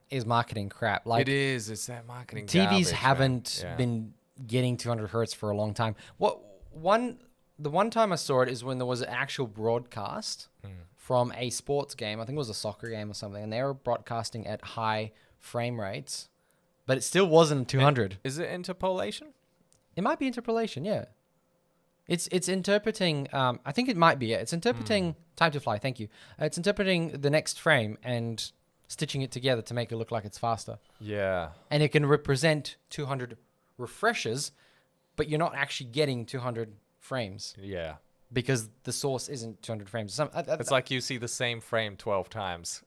S1: is marketing crap. Like
S2: it is. It's that marketing.
S1: TVs
S2: garbage,
S1: haven't
S2: man. Yeah.
S1: been getting 200 hertz for a long time. The one time I saw it is when there was an actual broadcast from a sports game. I think it was a soccer game or something, and they were broadcasting at high frame rates, but it still wasn't 200.
S2: Is it interpolation?
S1: It might be interpolation, yeah. It's interpreting. I think it might be. Yeah. It's interpreting time to fly. Thank you. It's interpreting the next frame and stitching it together to make it look like it's faster.
S2: Yeah.
S1: And it can represent 200 refreshes, but you're not actually getting 200 frames
S2: Yeah.
S1: because the source isn't 200 frames.
S2: It's like you see the same frame 12 times.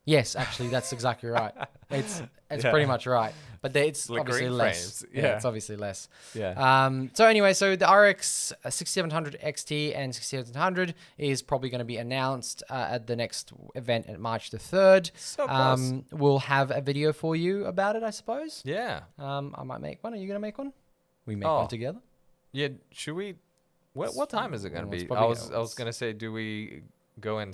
S1: Yes, actually, that's exactly right. It's
S2: Yeah.
S1: pretty much right, but it's
S2: Like
S1: obviously
S2: green
S1: less.
S2: frames. Yeah.
S1: It's obviously less.
S2: Yeah.
S1: So anyway, so the RX 6700 XT and 6700 is probably going to be announced at the next event at March the 3rd.
S2: So close.
S1: We'll have a video for you about it, I suppose.
S2: Yeah.
S1: I might make one. Are you going to make one? We make
S2: Oh.
S1: one together.
S2: Yeah. Should we? What time is it going to
S1: Well, it's
S2: be?
S1: probably-
S2: I was going to say, do we go and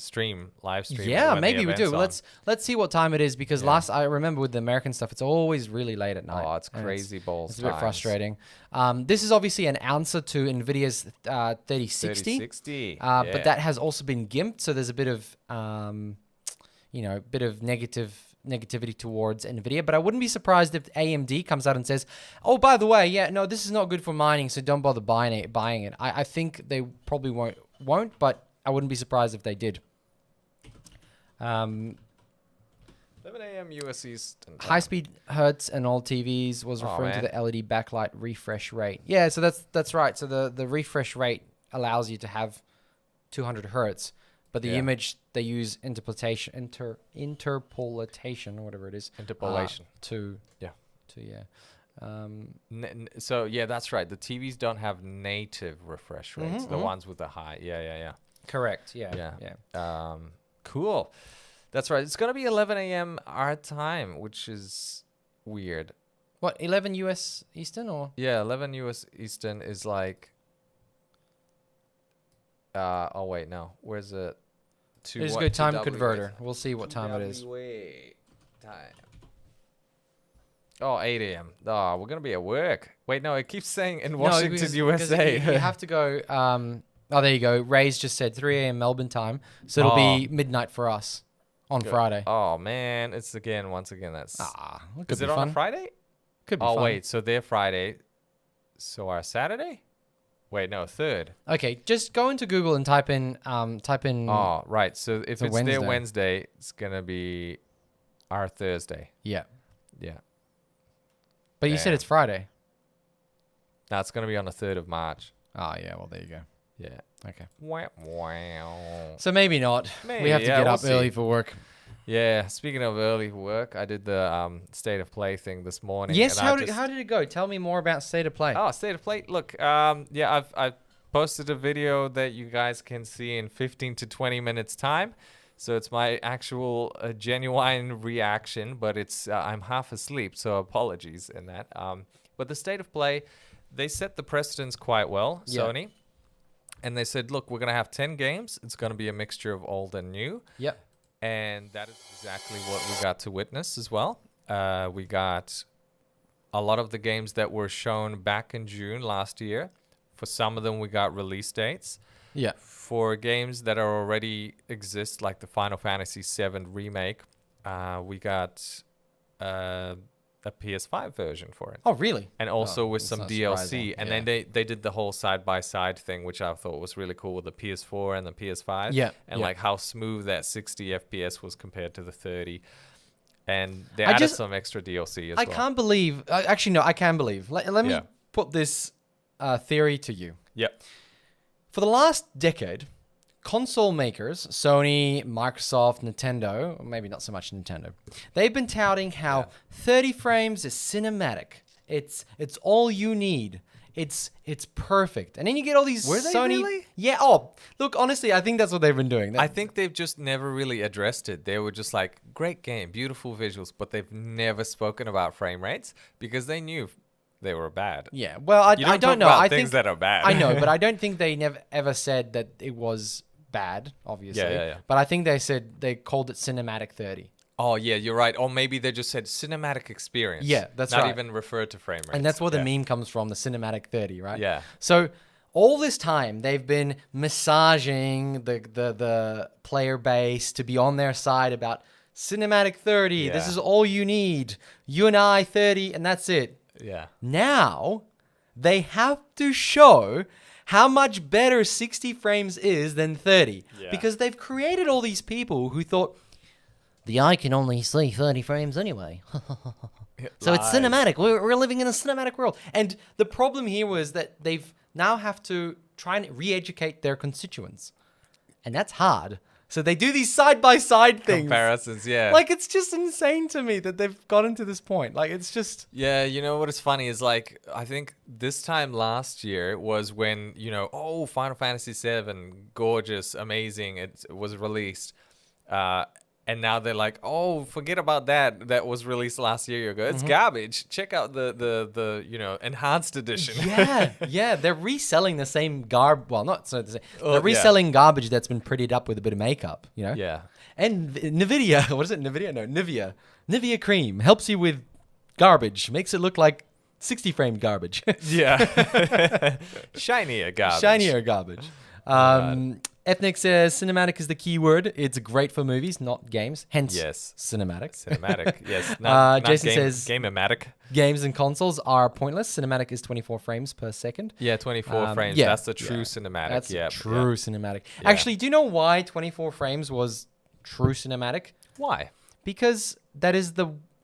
S2: live stream?
S1: Yeah,
S2: when the
S1: maybe we do.
S2: event's on?
S1: Let's see what time it is because I remember with the American stuff, it's always really late at night.
S2: Oh, it's
S1: and
S2: crazy balls.
S1: It's a bit frustrating. This is obviously an answer to NVIDIA's 3060.
S2: 3060.
S1: But that has also been gimped, so there's a bit of negativity towards NVIDIA. But I wouldn't be surprised if AMD comes out and says, "Oh, by the way, this is not good for mining, so don't bother buying it." I think they probably won't, but I wouldn't be surprised if they did.
S2: 11 a.m. US Eastern time.
S1: High-speed hertz and all TVs was referring to
S2: man.
S1: the LED backlight refresh rate. Yeah, so that's right. So the refresh rate allows you to have 200 hertz, but the image they use interpolation or whatever it is.
S2: Interpolation. So yeah, that's right. The TVs don't have native refresh rates. The ones with the high. Yeah.
S1: Correct. Yeah.
S2: Cool. That's right. It's gonna be 11 a.m. our time, which is weird.
S1: What, 11 US Eastern or?
S2: Yeah, 11 US Eastern is like. Oh wait, no. Where's it? To
S1: Just
S2: what?
S1: go
S2: To
S1: time
S2: WA.
S1: converter. We'll see what time it is.
S2: WA time. Oh, 8 a.m. Oh, we're gonna be at work. Wait, no, it keeps saying in Washington,
S1: because
S2: USA.
S1: you have to go. Oh, there you go. Ray's just said 3 a.m. Melbourne time, so it'll be midnight for us on Friday.
S2: Oh man, it's once again. That's.
S1: Could
S2: Is
S1: be
S2: it on
S1: fun.
S2: a Friday?
S1: Could be
S2: Oh
S1: fun.
S2: wait, so they're Friday. So our Saturday? Wait, no, third.
S1: Okay, just go into Google and type in.
S2: Oh, right. So if it's
S1: Wednesday.
S2: their Wednesday, it's gonna be our Thursday.
S1: Yeah,
S2: Yeah.
S1: but you said
S2: Damn.
S1: it's Friday.
S2: No, it's gonna be on the 3rd of March.
S1: Oh yeah, well there you go.
S2: Yeah.
S1: Okay,
S2: Wow. Wow.
S1: so maybe not.
S2: Maybe,
S1: We have to
S2: yeah,
S1: get
S2: we'll
S1: up early
S2: see.
S1: for work.
S2: Yeah. Speaking of early work, I did the state of play thing this morning.
S1: Yes,
S2: and
S1: how did it go? Tell me more about State of Play.
S2: Oh, state of play. Look, yeah, I've posted a video that you guys can see in 15 to 20 minutes time. So it's my actual genuine reaction, but it's I'm half asleep, so apologies in that. But the state of play, they set the precedents quite well,
S1: Yeah.
S2: Sony. And they said, look, we're going to have 10 games. It's going to be a mixture of old and new.
S1: Yep.
S2: And that is exactly what we got to witness as well. We got a lot of the games that were shown back in June last year. For some of them, we got release dates.
S1: Yeah.
S2: For games that are already exist, like the Final Fantasy VII Remake, we got a PS5 version for it.
S1: Oh really?
S2: And also with
S1: that's
S2: some
S1: not
S2: DLC.
S1: surprising.
S2: And
S1: Yeah.
S2: then they did the whole side-by-side thing, which I thought was really cool with the PS4 and the PS5.
S1: Yeah,
S2: And
S1: yeah.
S2: like how smooth that 60 FPS was compared to the 30. And they
S1: I
S2: added
S1: just-
S2: some extra DLC as
S1: I
S2: well.
S1: can't believe. Actually, no, I can believe. Let me
S2: Yeah.
S1: put this theory to you.
S2: Yep.
S1: For the last decade, console makers, Sony, Microsoft, Nintendo, or maybe not so much Nintendo, they've been touting how 30 frames is cinematic. It's all you need. It's perfect. And then you get all these
S2: Were they
S1: Sony.
S2: really?
S1: Yeah. Oh, look. Honestly, I think that's what they've been doing.
S2: I think they've just never really addressed it. They were just like, great game, beautiful visuals, but they've never spoken about frame rates because they knew they were bad.
S1: Yeah. Well, I
S2: You don't
S1: don't
S2: talk
S1: know.
S2: about
S1: I
S2: things
S1: think
S2: that are bad.
S1: I know, but I don't think they never ever said that it was bad. Obviously.
S2: Yeah.
S1: But I think they called it cinematic 30.
S2: Oh, yeah, you're right. Or maybe they just said cinematic experience.
S1: Yeah, that's
S2: Not
S1: right.
S2: even referred to frame rates.
S1: And that's where the
S2: Yeah.
S1: meme comes from, the cinematic 30, right?
S2: Yeah.
S1: So all this time they've been massaging the player base to be on their side about cinematic 30. This
S2: Yeah.
S1: is all you need. You and I 30, and that's it.
S2: Yeah.
S1: Now they have to show how much better 60 frames is than 30.
S2: Yeah.
S1: Because they've created all these people who thought the eye can only see 30 frames anyway. So it's
S2: Lies.
S1: cinematic. We're living in a cinematic world. And the problem here was that they've now have to try and re-educate their constituents. And that's hard. So they do these side-by-side things.
S2: Comparisons, yeah.
S1: Like, it's just insane to me that they've gotten to this point. Like, it's just...
S2: Yeah, you know what is funny is like I think this time last year was when, Final Fantasy VII, gorgeous, amazing, it was released. And now they're like, oh, forget about that. That was released last year ago. It's garbage. Check out the enhanced edition.
S1: Yeah. They're reselling the same Well, not so the same.
S2: Oh,
S1: They're
S2: yeah.
S1: reselling garbage that's been prettied up with a bit of makeup,
S2: Yeah.
S1: And Nvidia, what is it? Nvidia? No, Nivea. Nivea cream helps you with garbage. Makes it look like 60 frame garbage.
S2: Yeah. Shinier garbage.
S1: Shinier garbage. Ethnic says cinematic is the key word. It's great for movies, not games. Hence,
S2: Yes.
S1: cinematic.
S2: Cinematic. Yes. Not
S1: Jason
S2: game,
S1: says-
S2: Game-o-matic.
S1: Games and consoles are pointless. Cinematic is 24 frames per second.
S2: Yeah, 24 frames.
S1: yeah,
S2: That's the true
S1: yeah.
S2: cinematic.
S1: That's
S2: yeah.
S1: true
S2: Yeah.
S1: cinematic.
S2: Yeah.
S1: Actually, do you know why 24 frames was true cinematic?
S2: Why?
S1: Because that is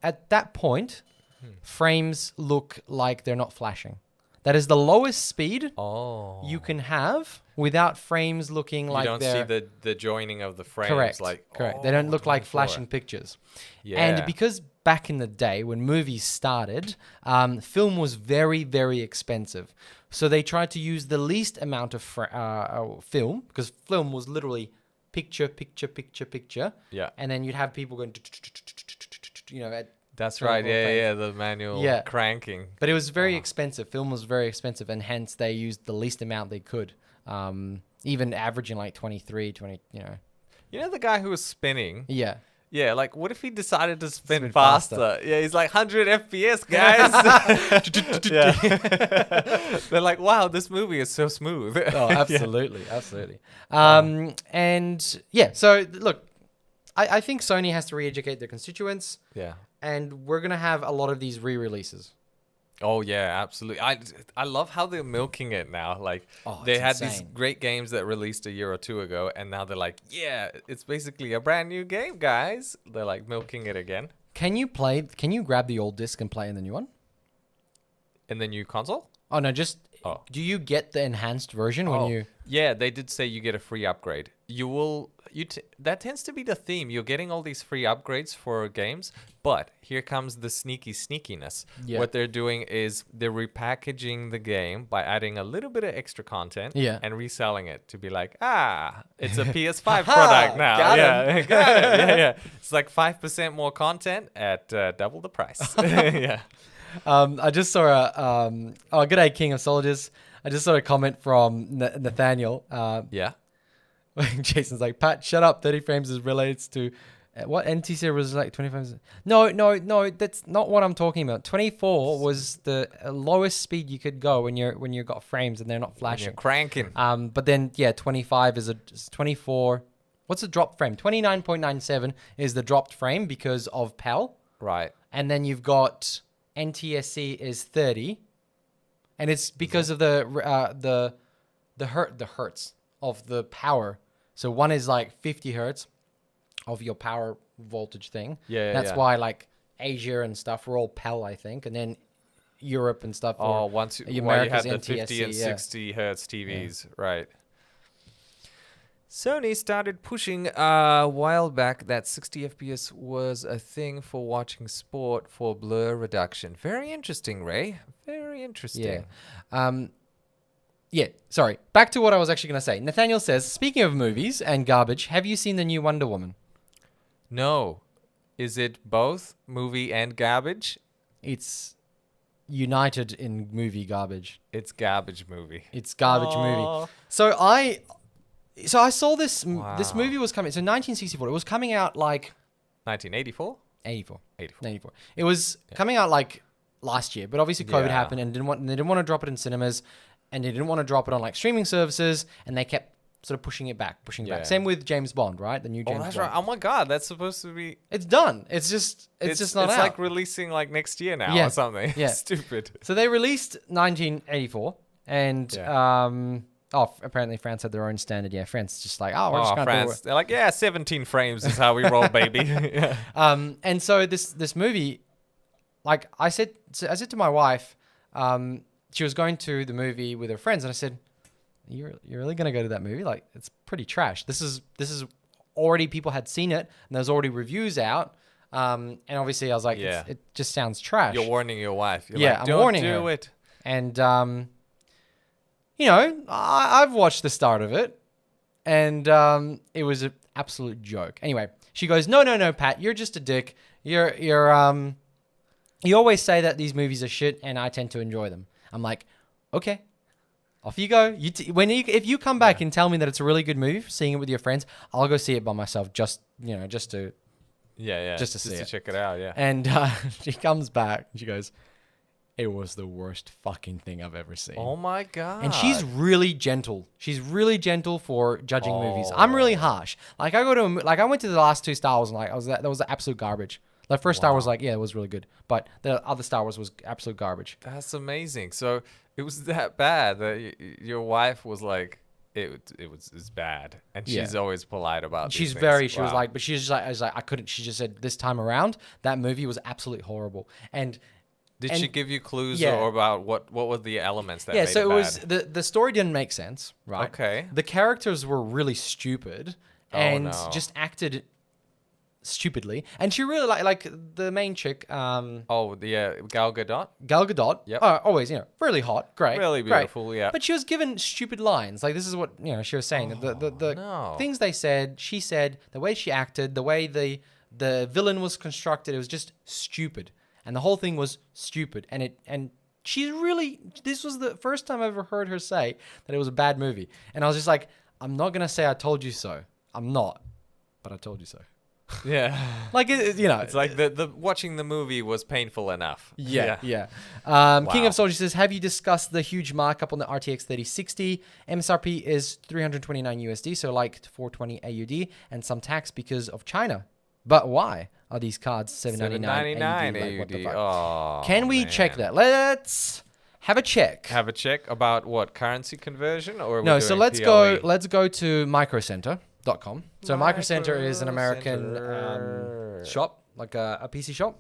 S1: at that point, frames look like they're not flashing. That is the lowest speed
S2: Oh.
S1: you can have without frames looking like
S2: you don't
S1: they're...
S2: see the joining of the frames.
S1: Correct.
S2: Like,
S1: Correct.
S2: oh,
S1: They don't look like
S2: 24.
S1: flashing pictures.
S2: Yeah.
S1: And because back in the day when movies started, film was very, very expensive. So they tried to use the least amount of film, because film was literally picture, picture, picture, picture.
S2: Yeah.
S1: And then you'd have people going,
S2: That's
S1: 12
S2: right. Yeah,
S1: frames.
S2: yeah, the manual
S1: Yeah.
S2: cranking.
S1: But it was very expensive. Film was very expensive, and hence they used the least amount they could. Even averaging like 23, 20,
S2: You know the guy who was spinning?
S1: Yeah.
S2: Yeah, like what if he decided to spin
S1: Spin
S2: faster?
S1: faster.
S2: Yeah, he's like 100 FPS, guys. Yeah. They're like, wow, this movie is so smooth.
S1: Oh, absolutely. Absolutely. And yeah, so look, I think Sony has to re-educate their constituents,
S2: Yeah.
S1: and we're going to have a lot of these re-releases.
S2: Oh yeah, absolutely. I love how they're milking it now. Like
S1: Oh,
S2: they
S1: it's
S2: had these
S1: insane.
S2: great games that released a year or two ago, and now they're like, yeah, it's basically a brand new game, guys. They're like milking it again
S1: Can you grab the old disc and play in the new one?
S2: in the new console.
S1: Oh, no, just,
S2: Oh.
S1: do you get the enhanced version when you...
S2: Yeah, they did say you get a free upgrade. That tends to be the theme. You're getting all these free upgrades for games, but here comes the sneaky sneakiness.
S1: Yeah.
S2: What they're doing is they're repackaging the game by adding a little bit of extra content
S1: Yeah.
S2: and reselling it to be like, it's a PS5
S1: Ha-ha,
S2: product now.
S1: got
S2: Yeah, got it. Yeah, yeah. It's like 5% more content at double the price. Yeah.
S1: I just saw g'day King of Soldiers. I just saw a comment from Nathaniel.
S2: Yeah.
S1: Jason's like, Pat, shut up. 30 frames is related to what NTC was like 20 frames. No, that's not what I'm talking about. 24 was the lowest speed you could go when you got frames and they're not
S2: When
S1: flashing.
S2: you're cranking.
S1: But then 25 is 24. What's the dropped frame? 29.97 is the dropped frame because of PAL.
S2: Right.
S1: And then you've got NTSC is 30, and it's because of the hertz of the power. So one is like 50 hertz of your power voltage thing.
S2: Yeah,
S1: That's
S2: yeah.
S1: why like Asia and stuff were all PAL, I think, and then Europe and stuff.
S2: Oh,
S1: were
S2: once you
S1: America's
S2: had the 50 and
S1: NTSC, yeah.
S2: 60 hertz TVs, right? Sony started pushing a while back that 60 FPS was a thing for watching sport for blur reduction. Very interesting, Ray. Very interesting.
S1: Yeah. Sorry. Back to what I was actually going to say. Nathaniel says, speaking of movies and garbage, have you seen the new Wonder Woman?
S2: No. Is it both movie and garbage?
S1: It's united in movie garbage.
S2: It's garbage movie.
S1: It's garbage
S2: Aw.
S1: movie. So I saw this
S2: Wow.
S1: this movie was coming. So 1964. It was coming out like
S2: 1984?
S1: 84.
S2: 84.
S1: 84. It was coming out like last year, but obviously COVID
S2: Yeah.
S1: happened and they didn't want to drop it in cinemas, and they didn't want to drop it on like streaming services, and they kept sort of pushing it back.
S2: Yeah.
S1: Same with James Bond, right? The new James
S2: Oh, that's
S1: Bond.
S2: right. Oh my God, that's supposed to be.
S1: It's done. It's just not
S2: It's
S1: out.
S2: like releasing like next year now
S1: Yeah.
S2: or something.
S1: Yeah.
S2: Stupid.
S1: So they released 1984, and
S2: Yeah.
S1: apparently France had their own standard. Yeah, France just like, we're just
S2: Oh,
S1: gonna
S2: France. They're like, yeah, 17 frames is how we roll, baby. Yeah.
S1: And so this movie, like I said to my wife, she was going to the movie with her friends, and I said, "You're really gonna go to that movie? Like, it's pretty trash. This is already people had seen it, and there's already reviews out. And obviously, I was like,
S2: Yeah.
S1: it just sounds trash.
S2: You're warning your wife. You're
S1: Yeah,
S2: like,
S1: I'm
S2: don't
S1: warning
S2: do
S1: her.
S2: it.
S1: And I've watched the start of it, and it was an absolute joke. Anyway, she goes, "No, Pat, you're just a dick. You always say that these movies are shit, and I tend to enjoy them." I'm like, okay, off you go. If you come back and tell me that it's a really good movie, seeing it with your friends, I'll go see it by myself, just to.
S2: Yeah.
S1: Just to see it.
S2: check it out, yeah.
S1: And she comes back and she goes, "It was the worst fucking thing I've ever seen."
S2: Oh my God.
S1: And she's really gentle. She's really gentle for judging movies. I'm really harsh. Like I went to the last two Star Wars and that was absolute garbage. The first Star Wars, it was really good, but the other Star Wars was absolute garbage.
S2: That's amazing. So it was that bad that your wife was like, it's bad, and she's always polite about.
S1: She's
S2: these
S1: very.
S2: things.
S1: She was
S2: Wow.
S1: like, but she was like, I was like, I couldn't. She just said this time around that movie was absolutely horrible. And
S2: Did she give you clues
S1: Yeah.
S2: or about what were the elements that
S1: yeah,
S2: made
S1: so
S2: it
S1: it
S2: bad?
S1: was the story didn't make sense, right?
S2: Okay.
S1: The characters were really stupid
S2: Oh,
S1: and
S2: no.
S1: just acted stupidly, and she really like the main chick,
S2: Oh, the Gal Gadot.
S1: Gal Gadot.
S2: Yep.
S1: Always, really hot, great,
S2: Really
S1: great.
S2: beautiful, yeah.
S1: But she was given stupid lines. Like this is what she was saying. The
S2: no.
S1: things they said, she said, the way she acted, the way the villain was constructed, it was just stupid, and the whole thing was stupid. And she's really. This was the first time I ever heard her say that it was a bad movie, and I was just like, I'm not gonna say I told you so. I'm not, but I told you so.
S2: Yeah.
S1: Like
S2: It's like the watching the movie was painful enough.
S1: Yeah. King of Soldiers says, have you discussed the huge markup on the RTX 3060? MSRP is 329 USD, so like 420 AUD, and some tax because of China. But why are these cards 799 AUD? Like, what the fuck?
S2: Oh,
S1: Can we check that? Let's have a check.
S2: Have a check about what currency conversion or
S1: No, so let's go.
S2: PLE?
S1: Let's go to microcenter.com. So Microcenter is an American shop, like a PC shop,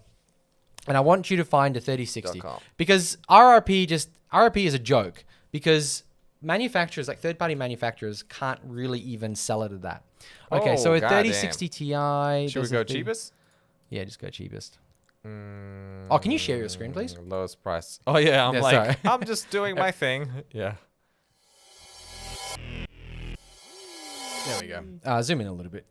S1: and I want you to find a 3060
S2: .com.
S1: because RRP is a joke because manufacturers, like third-party manufacturers, can't really even sell it at that. Okay, so a
S2: goddamn.
S1: 3060 Ti.
S2: Should we go cheapest?
S1: Yeah, just go cheapest. Oh, can you share your screen, please?
S2: Lowest price. Oh yeah, I'm
S1: sorry.
S2: I'm just doing my thing. Yeah.
S1: There we go. Zoom in a little bit.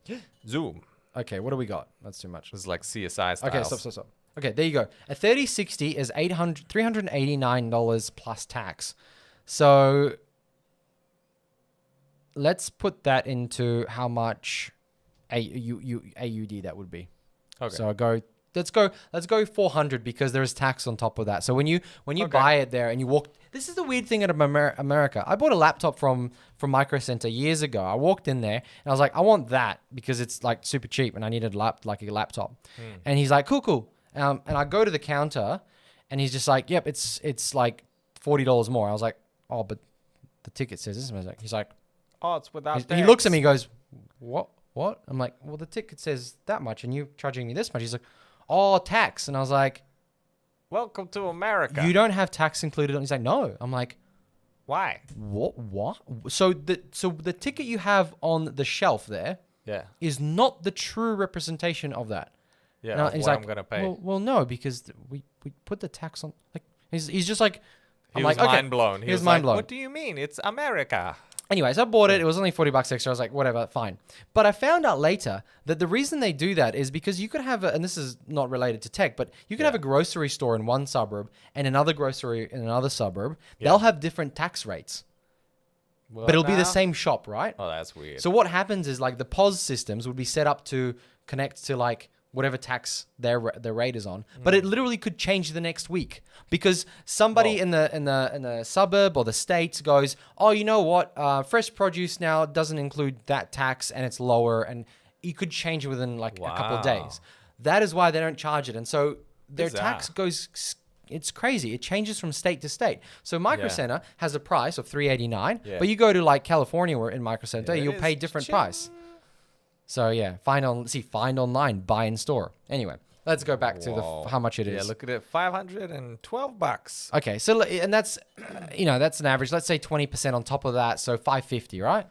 S2: Zoom.
S1: Okay, what do we got? That's too much.
S2: It's like CSI style.
S1: Okay, stop. Okay, there you go. A 3060 is $389 plus tax. So let's put that into how much AUD that would be.
S2: Okay.
S1: So let's go 400 because there is tax on top of that. So when you buy it there and you walk, this is the weird thing out of America. I bought a laptop from Micro Center years ago. I walked in there and I was like, I want that because it's like super cheap and I needed a laptop. And he's like, cool. And I go to the counter and he's just like, yep, it's like $40 more. I was like, oh, but the ticket says this. He's like,
S2: oh, it's without
S1: he looks at me and goes, what? I'm like, well, the ticket says that much and you're charging me this much. He's like, oh, tax. And I was like,
S2: welcome to America.
S1: you don't have tax included. He's like, no. I'm like,
S2: why?
S1: what? So the ticket you have on the shelf there
S2: Yeah.
S1: is not the true representation of that.
S2: Yeah.
S1: And he's
S2: what
S1: like,
S2: I'm gonna pay.
S1: well, no, because we put the tax on. Like, he's just like,
S2: He was mind blown. He was
S1: mind
S2: like,
S1: blown.
S2: what do you mean? It's America.
S1: Anyways, I bought it. It was only $40 extra. I was like, whatever, fine. But I found out later that the reason they do that is because you could have and this is not related to tech, but you could have a grocery store in one suburb and another grocery in another suburb.
S2: Yeah.
S1: They'll have different tax rates, but it'll be the same shop, right?
S2: Oh, that's weird.
S1: So what happens is like the POS systems would be set up to connect to like whatever tax their rate is on, but it literally could change the next week because somebody in the suburb or the state goes, oh, you know what, fresh produce now doesn't include that tax and it's lower, and you could change it within like a couple of days. That is why they don't charge it, and so their tax goes. It's crazy. It changes from state to state. So Micro Center has a price of $389, but you go to like California, where in Micro Center you'll pay different price. So yeah, find online, buy in store. Anyway, let's go back to how much it is.
S2: Yeah, look at it, $512.
S1: Okay, so and that's that's an average. Let's say 20% on top of that, so $550, right?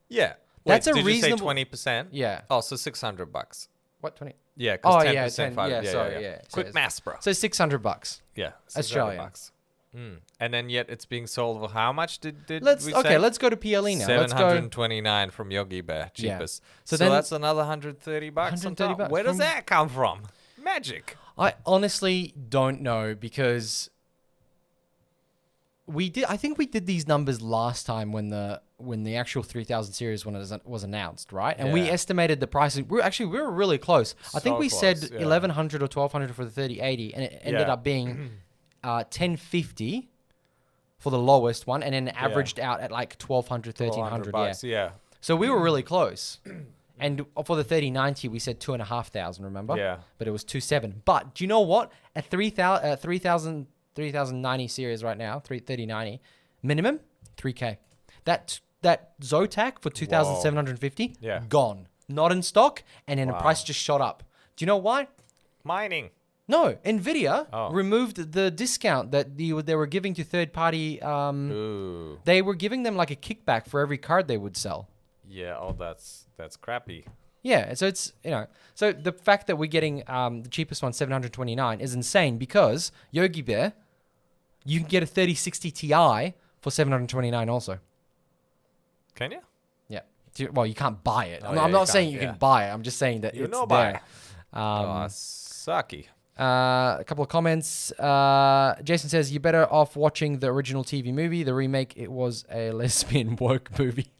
S2: Yeah,
S1: That's a
S2: did
S1: reasonable.
S2: you say 20%?
S1: Yeah.
S2: Oh, so $600.
S1: What 20?
S2: Yeah. 'Cause
S1: Oh
S2: 10%,
S1: yeah, 10,
S2: five-
S1: yeah, sorry, yeah.
S2: Quick maths, bro.
S1: So $600.
S2: Yeah,
S1: Australian.
S2: $600. And then yet it's being sold for how much? Did
S1: Let's
S2: we say?
S1: let's go to PLE now. Let's go.
S2: 729 from Yogi Bear, cheapest.
S1: So
S2: So,
S1: then-
S2: that's another $130 on top.
S1: $130
S2: Where does
S1: from-
S2: that come from? Magic.
S1: I honestly don't know because I think we did these numbers last time when the actual 3000 series was announced, right? And we
S2: Yeah.
S1: estimated the prices. We were really close. I think
S2: So
S1: we said
S2: close, yeah.
S1: 1100 or 1200 for the 3080, and it ended
S2: Yeah.
S1: up being 1050 for the lowest one, and then averaged out at like 1200, 1300.
S2: $400,
S1: Yeah. So we were really close. And for the 3090, we said 2,500. Remember?
S2: Yeah.
S1: But it was 2,700. But do you know what? A 3090 series right now, 3090 minimum 3K. That Zotac for 2,750.
S2: Yeah.
S1: Gone. Not in stock, and then the price just shot up. Do you know why?
S2: Mining.
S1: No, Nvidia
S2: Oh.
S1: removed the discount that they were giving to third party.
S2: Ooh.
S1: They were giving them like a kickback for every card they would sell.
S2: Yeah. Oh, that's crappy.
S1: Yeah, so it's, so the fact that we're getting the cheapest one, $729, is insane because Yogi Bear, you can get a 3060 Ti for $729 also.
S2: Can you?
S1: Yeah. Well, you can't buy it.
S2: Oh,
S1: I'm
S2: yeah,
S1: not
S2: you
S1: saying
S2: can't,
S1: you
S2: yeah.
S1: can buy it. I'm just saying that
S2: You
S1: it's
S2: know
S1: there.
S2: Sucky.
S1: A couple of comments. Jason says, you're better off watching the original TV movie. The remake, it was a lesbian woke movie.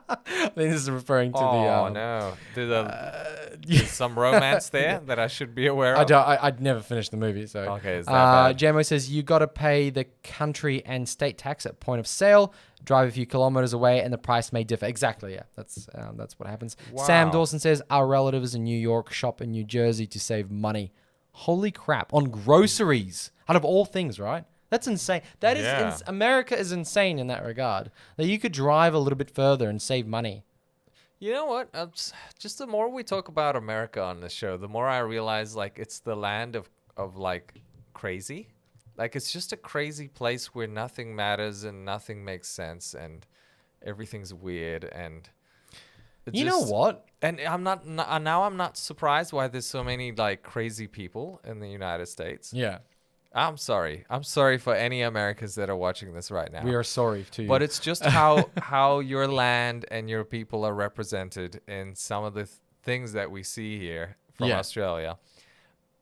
S1: I think this is referring to
S2: Oh, no. There's some romance there that I should be aware of?
S1: I'd never finished the movie, so.
S2: Okay, is that bad?
S1: JMO says, you got to pay the country and state tax at point of sale, drive a few kilometers away, and the price may differ. Exactly, yeah. That's what happens.
S2: Wow.
S1: Sam Dawson says, our relatives in New York shop in New Jersey to save money. Holy crap. On groceries. Out of all things, right? That's insane. That is
S2: Yeah.
S1: America is insane in that regard. That you could drive a little bit further and save money.
S2: You know what? Just the more we talk about America on this show, the more I realize like it's the land of like crazy. Like it's just a crazy place where nothing matters and nothing makes sense and everything's weird and
S1: You know what?
S2: And I'm not surprised why there's so many like crazy people in the United States.
S1: Yeah.
S2: I'm sorry. I'm sorry for any Americans that are watching this right now.
S1: We are sorry to you.
S2: But it's just how your land and your people are represented in some of the things that we see here from
S1: Yeah.
S2: Australia.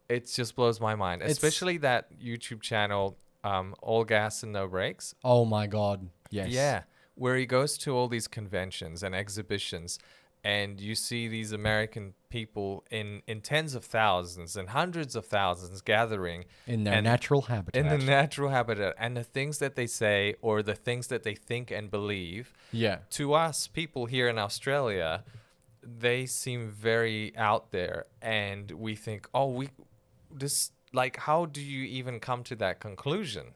S2: It just blows my mind, especially that YouTube channel, All Gas and No Brakes.
S1: Oh my God. Yes.
S2: Yeah, where he goes to all these conventions and exhibitions, and you see these American people in tens of thousands and hundreds of thousands gathering
S1: In their natural habitat.
S2: in the natural habitat, and the things that they say or the things that they think and believe,
S1: Yeah.
S2: to us people here in Australia, they seem very out there, and we think, how do you even come to that conclusion?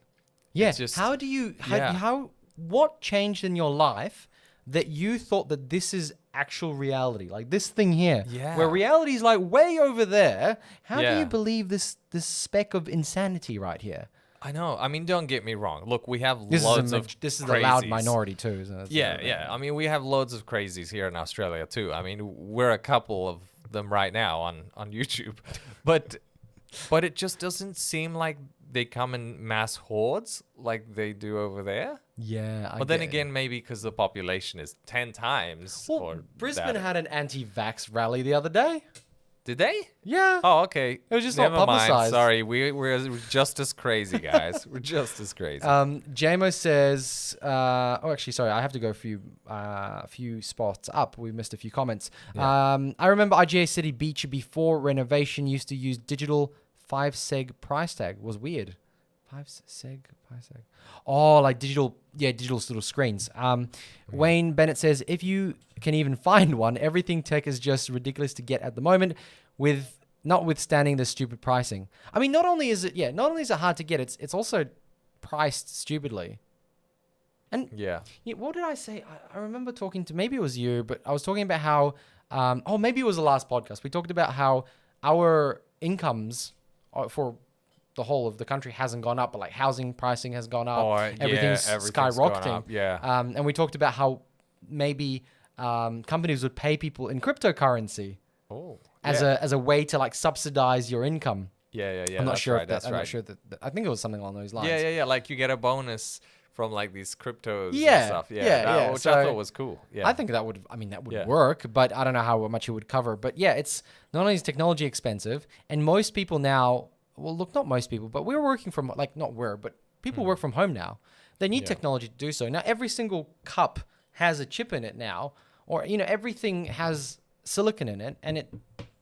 S1: Yeah.
S2: It's just-
S1: how do you,
S2: Yeah.
S1: what changed in your life that you thought that this is actual reality? Like this thing here,
S2: Yeah.
S1: where reality is like way over there. How do
S2: Yeah.
S1: you believe this speck of insanity right here?
S2: I know. I mean, don't get me wrong. Look, we have
S1: This
S2: loads
S1: is
S2: of
S1: this is a loud
S2: crazies.
S1: minority too, isn't it?
S2: Yeah, yeah. I mean, we have loads of crazies here in Australia too. I mean, we're a couple of them right now on YouTube, but it just doesn't seem like they come in mass hordes like they do over there.
S1: Yeah.
S2: But then again, maybe because the population is 10 times.
S1: well,
S2: or
S1: Brisbane
S2: that.
S1: had an anti-vax rally the other day.
S2: Did they?
S1: Yeah.
S2: Oh, okay.
S1: It was just not
S2: Never mind.
S1: publicized.
S2: Sorry, we're just as crazy, guys. We're just as crazy.
S1: JMO says, actually, sorry, I have to go a few spots up. We missed a few comments.
S2: Yeah.
S1: I remember IGA City Beach before renovation used to use digital 5 seg price tag. Was weird. 5 seg price tag. Oh, like digital little screens. Wayne Bennett says, if you can even find one, everything tech is just ridiculous to get at the moment, notwithstanding the stupid pricing. I mean, not only is it hard to get, it's also priced stupidly. And
S2: yeah.
S1: what did I say? I remember talking to, maybe it was you, but I was talking about how, maybe it was the last podcast. We talked about how our incomes for the whole of the country hasn't gone up, but like housing pricing has gone up. Everything's skyrocketing.
S2: Gone up, yeah.
S1: And we talked about how maybe companies would pay people in cryptocurrency as a way to like subsidize your income.
S2: Yeah.
S1: I'm not sure.
S2: Right,
S1: I'm not sure that. I think it was something along those lines.
S2: Yeah. Like you get a bonus from like these cryptos
S1: Yeah,
S2: and stuff.
S1: yeah.
S2: Which
S1: So
S2: I thought was cool. Yeah.
S1: I think that would
S2: Yeah.
S1: work, but I don't know how much it would cover. But yeah, it's not only is technology expensive, and most people now, well, look, not most people, but we're working from, like, not we're, but people work from home now. They need technology to do so. Now, every single cup has a chip in it now, or, everything has silicon in it, and it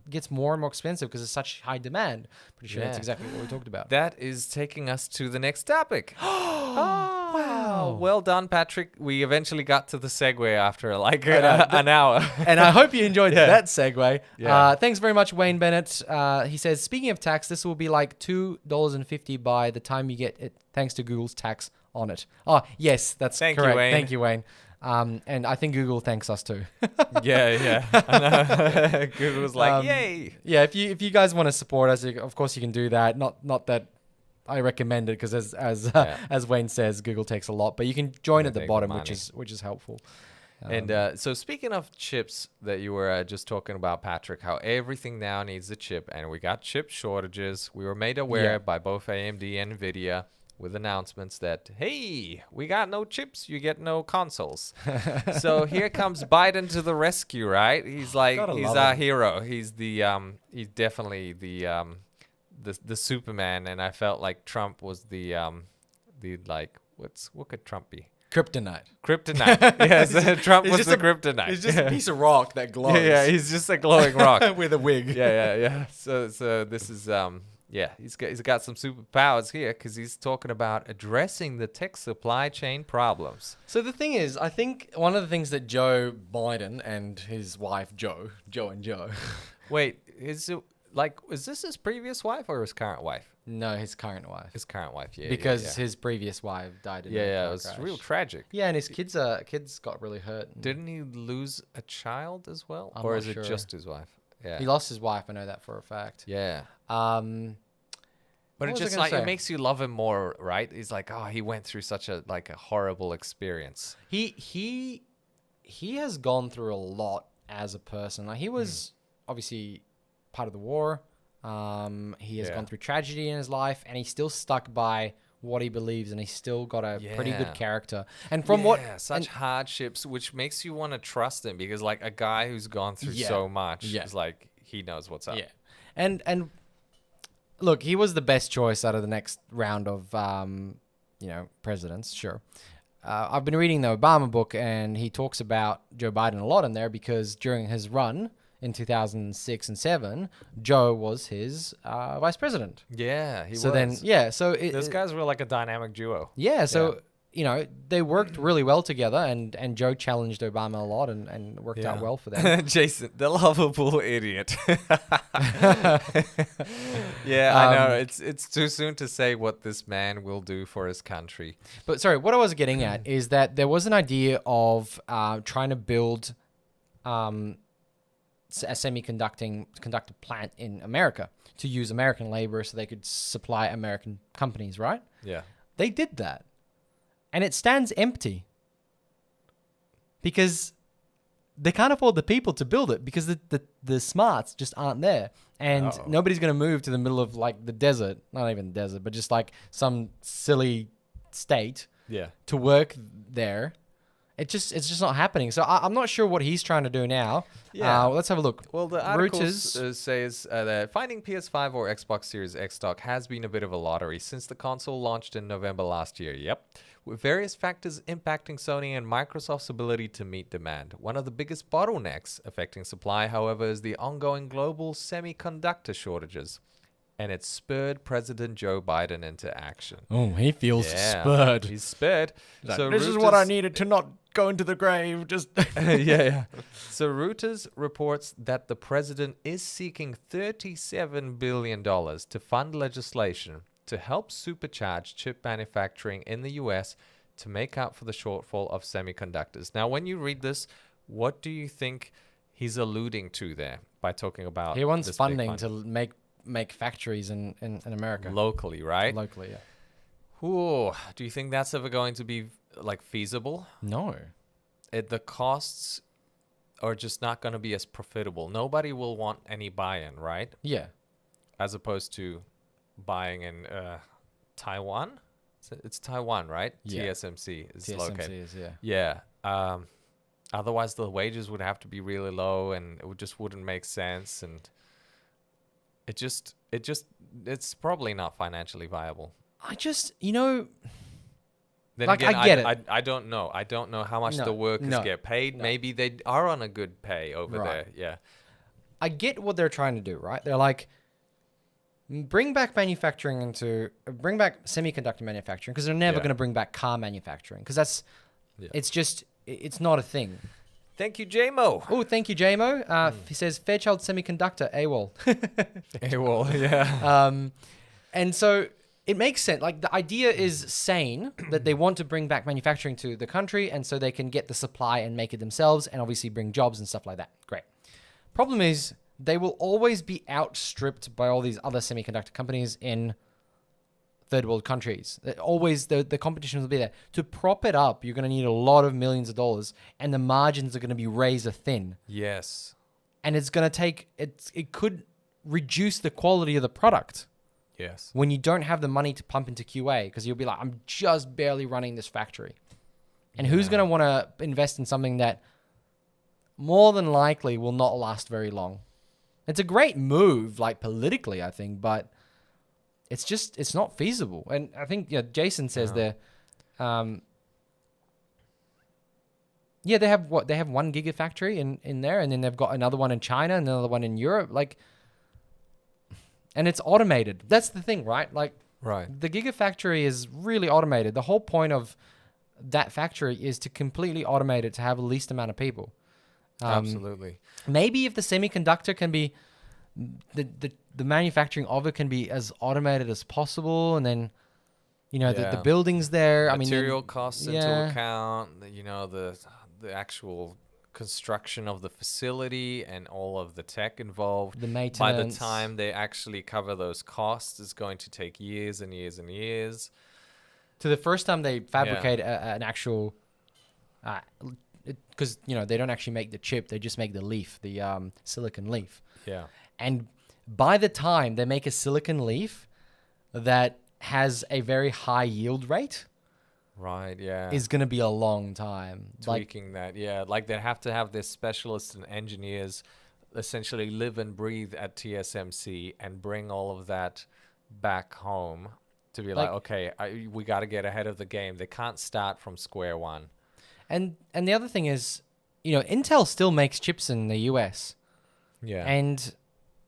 S1: gets more and more expensive because it's such high demand. Pretty sure that's exactly what we talked about.
S2: That is taking us to the next topic.
S1: Wow.
S2: Well done, Patrick. We eventually got to the segue after like an hour.
S1: And I hope you enjoyed that segue.
S2: Yeah.
S1: Thanks very much, Wayne Bennett. He says, speaking of tax, this will be like $2.50 by the time you get it, thanks to Google's tax on it. Oh, yes, that's
S2: Thank you,
S1: correct.
S2: Wayne.
S1: Thank you, Wayne. And I think Google thanks us too.
S2: Yeah. I know. Google was like, yay.
S1: Yeah, if you guys want to support us, of course you can do that. Not that I recommend it, because as Wayne says, Google takes a lot, but you can join at the
S2: take
S1: bottom,
S2: the
S1: which is helpful.
S2: And so speaking of chips that you were just talking about, Patrick, how everything now needs a chip, and we got chip shortages. We were made aware by both AMD and Nvidia with announcements that, hey, we got no chips, you get no consoles. So here comes Biden to the rescue, right? He's like, he's our hero. He's he's definitely the Superman, and I felt like Trump was the like, what could Trump be?
S1: Kryptonite.
S2: Yes, Trump was the kryptonite.
S1: He's just a piece of rock that glows.
S2: Yeah, he's just a glowing rock
S1: with a wig.
S2: Yeah. So this is he's got some superpowers here because he's talking about addressing the tech supply chain problems.
S1: So the thing is, I think one of the things that Joe Biden and his wife Joe and Joe.
S2: Wait, is this his previous wife or his current wife?
S1: No, his current wife.
S2: His current wife, yeah.
S1: Because his previous wife died in a car
S2: it was
S1: crash.
S2: real tragic.
S1: Yeah, and his kids got really hurt.
S2: Didn't he lose a child as well?
S1: I'm
S2: or
S1: not
S2: is
S1: sure.
S2: it just his wife? Yeah.
S1: He lost his wife, I know that for a fact.
S2: Yeah.
S1: What
S2: But
S1: was
S2: it's
S1: I
S2: just
S1: gonna
S2: like
S1: say?
S2: it makes you love him more, right? He's like, oh, he went through such a horrible experience.
S1: He has gone through a lot as a person. Like he was obviously part of the war. He has gone through tragedy in his life, and he's still stuck by what he believes, and he's still got a pretty good character. And from
S2: such hardships, which makes you want to trust him because like a guy who's gone through so much is like he knows what's up.
S1: Yeah, and look, he was the best choice out of the next round of presidents. Sure. I've been reading the Obama book, and he talks about Joe Biden a lot in there because during his run in 2006 and 2007, Joe was his vice president.
S2: Yeah, he
S1: So
S2: was.
S1: then, so
S2: those guys were like a dynamic duo.
S1: Yeah, so they worked really well together, and Joe challenged Obama a lot, and worked out well for them.
S2: Jason, the lovable idiot. I know it's too soon to say what this man will do for his country.
S1: But sorry, what I was getting at is that there was an idea of trying to build a conductor plant in America to use American labor so they could supply American companies, right?
S2: Yeah.
S1: They did that. And it stands empty because they can't afford the people to build it because the smarts just aren't there. And nobody's going to move to the middle of like the desert, not even desert, but just like some silly state to work there. It's just not happening. So I'm not sure what he's trying to do now. Yeah. Let's have a look.
S2: Well, the article says that finding PS5 or Xbox Series X stock has been a bit of a lottery since the console launched in November last year. Yep. With various factors impacting Sony and Microsoft's ability to meet demand. One of the biggest bottlenecks affecting supply, however, is the ongoing global semiconductor shortages. And it spurred President Joe Biden into action.
S1: Oh, he feels spurred.
S2: He's spurred.
S1: Like, so this is what I needed to not go into the grave. Just
S2: So Reuters reports that the president is seeking $37 billion to fund legislation to help supercharge chip manufacturing in the U.S. to make up for the shortfall of semiconductors. Now, when you read this, what do you think he's alluding to there by talking about?
S1: He wants funding to make factories in America.
S2: Locally, right?
S1: Locally, yeah.
S2: Ooh, do you think that's ever going to be like feasible?
S1: No.
S2: The costs are just not going to be as profitable. Nobody will want any buy-in, right?
S1: Yeah.
S2: As opposed to buying in Taiwan. It's Taiwan, right?
S1: Yeah.
S2: TSMC is
S1: TSMC
S2: located.
S1: is, yeah.
S2: Yeah. Otherwise, the wages would have to be really low, and it just wouldn't make sense, and it's probably not financially viable. Then
S1: like,
S2: again,
S1: I get it.
S2: I don't know. I don't know how much the workers get paid. Maybe they are on a good pay over there. Yeah.
S1: I get what they're trying to do, right? They're like, bring back semiconductor manufacturing, because they're never going to bring back car manufacturing, because it's not a thing.
S2: Thank you, JMO.
S1: Oh, thank you, JMO. He says Fairchild Semiconductor, AWOL.
S2: AWOL, yeah.
S1: And so it makes sense. Like, the idea is sane that they want to bring back manufacturing to the country, and so they can get the supply and make it themselves, and obviously bring jobs and stuff like that. Great. Problem is, they will always be outstripped by all these other semiconductor companies in third world countries. Always the competition will be there. To prop it up, you're going to need a lot of millions of dollars, and the margins are going to be razor thin.
S2: Yes.
S1: And it's going to take it could reduce the quality of the product
S2: Yes.
S1: when you don't have the money to pump into QA, because you'll be like, I'm just barely running this factory. And who's going to want to invest in something that more than likely will not last very long? It's a great move, like politically, I think, but it's not feasible. And I think Jason says there, they have they have 1 gigafactory in there, and then they've got another one in China and another one in Europe, like, and it's automated. That's the thing, right? Like, the gigafactory is really automated. The whole point of that factory is to completely automate it, to have the least amount of people.
S2: Absolutely.
S1: Maybe if the semiconductor can be, the manufacturing of it can be as automated as possible, and then, the buildings there.
S2: Material costs into account. The actual construction of the facility and all of the tech involved.
S1: The maintenance.
S2: By the time they actually cover those costs, is going to take years and years and years.
S1: To the first time they fabricate an actual, because they don't actually make the chip, they just make the leaf, the silicon leaf.
S2: Yeah.
S1: And by the time they make a silicon leaf that has a very high yield rate,
S2: right, yeah,
S1: is going to be a long time.
S2: Tweaking that, yeah. Like they have to have their specialists and engineers essentially live and breathe at TSMC and bring all of that back home to be like, okay, we got to get ahead of the game. They can't start from square one.
S1: And the other thing is, Intel still makes chips in the US.
S2: Yeah.
S1: And,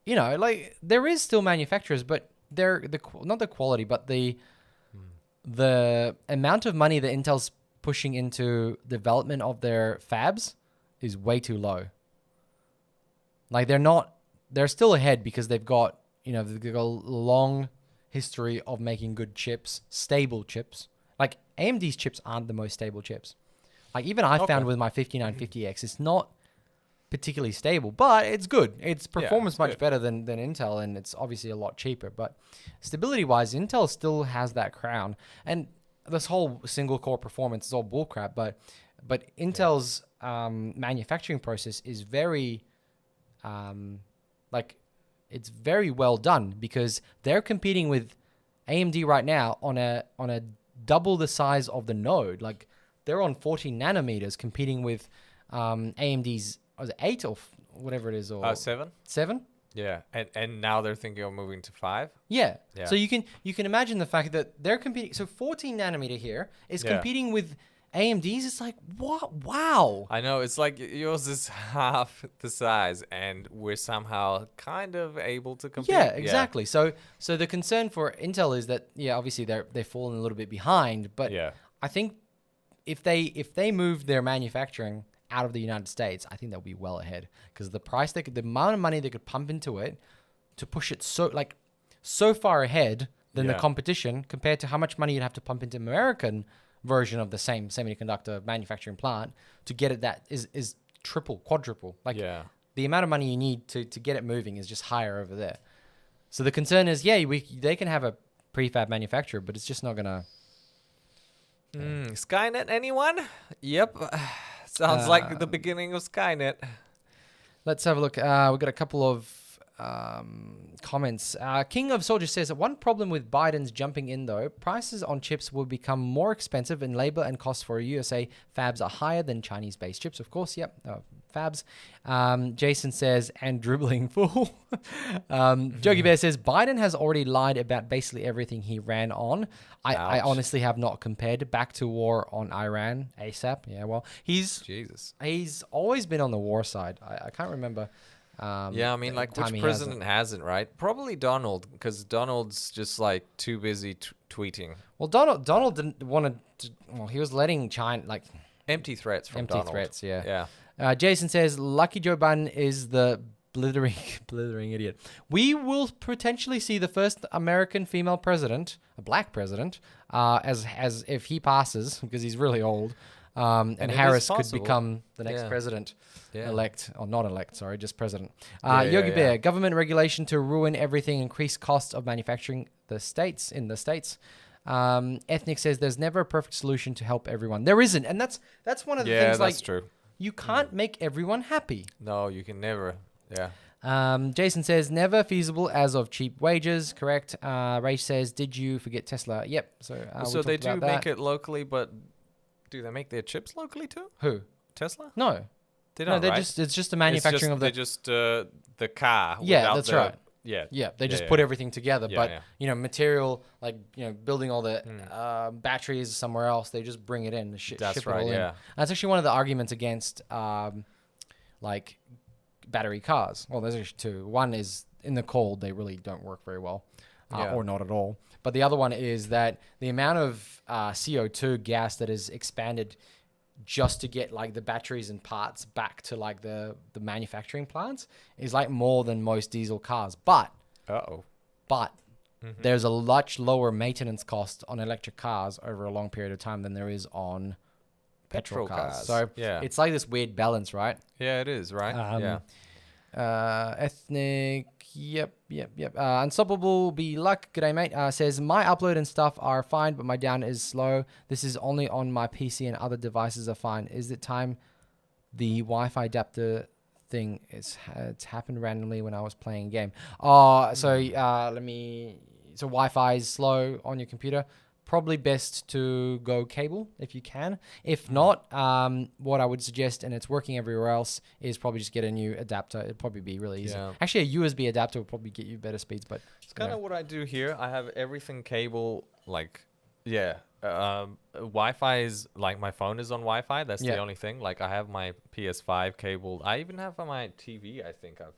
S1: there is still manufacturers, but they're not the quality, but the amount of money that Intel's pushing into development of their fabs is way too low. Like they're still ahead because they've got a long history of making good chips, stable chips. Like AMD's chips aren't the most stable chips. Like even I found with my 5950X, it's not particularly stable, but it's good. Its performance much better than Intel, and it's obviously a lot cheaper. But stability-wise, Intel still has that crown. And this whole single-core performance is all bullcrap. But Intel's manufacturing process is very, it's very well done, because they're competing with AMD right now on a double the size of the node. Like they're on 14 nanometers competing with AMD's. Was it 8 or whatever it is, or
S2: 7?
S1: 7?
S2: Yeah, and now they're thinking of moving to 5.
S1: Yeah. So you can imagine the fact that they're competing. So 14 nanometer here is competing with AMD's. It's like, what? Wow.
S2: I know, it's like yours is half the size, and we're somehow kind of able to compete.
S1: Yeah, exactly. So the concern for Intel is that obviously they're falling a little bit behind, but I think if they move their manufacturing out of the United States, I think they'll be well ahead, because the amount of money they could pump into it to push it so far ahead than the competition, compared to how much money you'd have to pump into American version of the same semiconductor manufacturing plant to get it, that is triple, quadruple. The amount of money you need to get it moving is just higher over there. So the concern is, they can have a prefab manufacturer, but it's just not gonna.
S2: Skynet, anyone? Yep. Sounds like the beginning of Skynet.
S1: Let's have a look. We've got a couple of comments. King of Soldiers says that one problem with Biden's jumping in, though, prices on chips will become more expensive, and labor and costs for USA fabs are higher than Chinese-based chips. Of course, fabs. Jason says, and dribbling fool. Jogi Bear says, Biden has already lied about basically everything he ran on. I honestly have not compared back to war on Iran ASAP. Yeah, well, he's always been on the war side. I can't remember.
S2: Which president hasn't, right? Probably Donald, because Donald's just too busy tweeting.
S1: Well, Donald didn't want to. Well, he was letting China
S2: empty threats from Donald.
S1: Yeah. Jason says, "Lucky Joe Biden is the blithering idiot." We will potentially see the first American female president, a black president, as if he passes, because he's really old. And
S2: it is
S1: Harris could
S2: possible.
S1: become the next
S2: Yeah.
S1: president.
S2: Yeah.
S1: Elect, or not elect, sorry, just president.
S2: Yeah,
S1: Yogi
S2: yeah,
S1: Bear,
S2: yeah.
S1: government regulation to ruin everything, increase cost of manufacturing in the states. Ethnic says there's never a perfect solution to help everyone. There isn't, and that's one of the
S2: Yeah,
S1: things.
S2: that's
S1: Like,
S2: true.
S1: you can't make everyone happy.
S2: No, you can never. Yeah.
S1: Jason says never feasible as of cheap wages. Correct. Ray says, did you forget Tesla? Yep. So we
S2: So they
S1: talked
S2: do
S1: about that.
S2: make it locally, but do they make their chips locally too?
S1: Who?
S2: Tesla?
S1: No.
S2: They
S1: No,
S2: don't,
S1: they're
S2: right?
S1: just it's just the manufacturing of the.
S2: They're just the car.
S1: Yeah,
S2: without
S1: that's
S2: the,
S1: right.
S2: Yeah.
S1: Yeah, they just
S2: yeah,
S1: put
S2: yeah.
S1: everything together.
S2: Yeah,
S1: But
S2: yeah.
S1: material like building all the batteries somewhere else, they just bring it in.
S2: That's
S1: Ship
S2: right,
S1: it all in.
S2: yeah.
S1: That's actually one of the arguments against like battery cars. Well, there's actually two. One is in the cold; they really don't work very well,
S2: Yeah.
S1: or not at all. But the other one is that the amount of CO2 gas that is expanded just to get like the batteries and parts back to like the manufacturing plants is like more than most diesel cars. But
S2: Uh-oh.
S1: there's a much lower maintenance cost on electric cars over a long period of time than there is on petrol cars. So
S2: Yeah.
S1: it's like this weird balance, right?
S2: Yeah, it is, right? Yeah.
S1: Ethnic, yep. Unstoppable be luck, g'day mate, says my upload and stuff are fine, but my down is slow. This is only on my PC and other devices are fine. Is it time the Wi-Fi adapter thing it's happened randomly when I was playing a game? So Wi-Fi is slow on your computer. Probably best to go cable if you can. If not, what I would suggest, and it's working everywhere else, is probably just get a new adapter. It'd probably be really easy.
S2: Yeah.
S1: Actually, a USB adapter would probably get you better speeds, but
S2: It's kind of what I do here. I have everything cable, like, Wi-Fi is, like, my phone is on Wi-Fi. That's the only thing. Like, I have my PS5 cable. I even have on my TV, I think I've...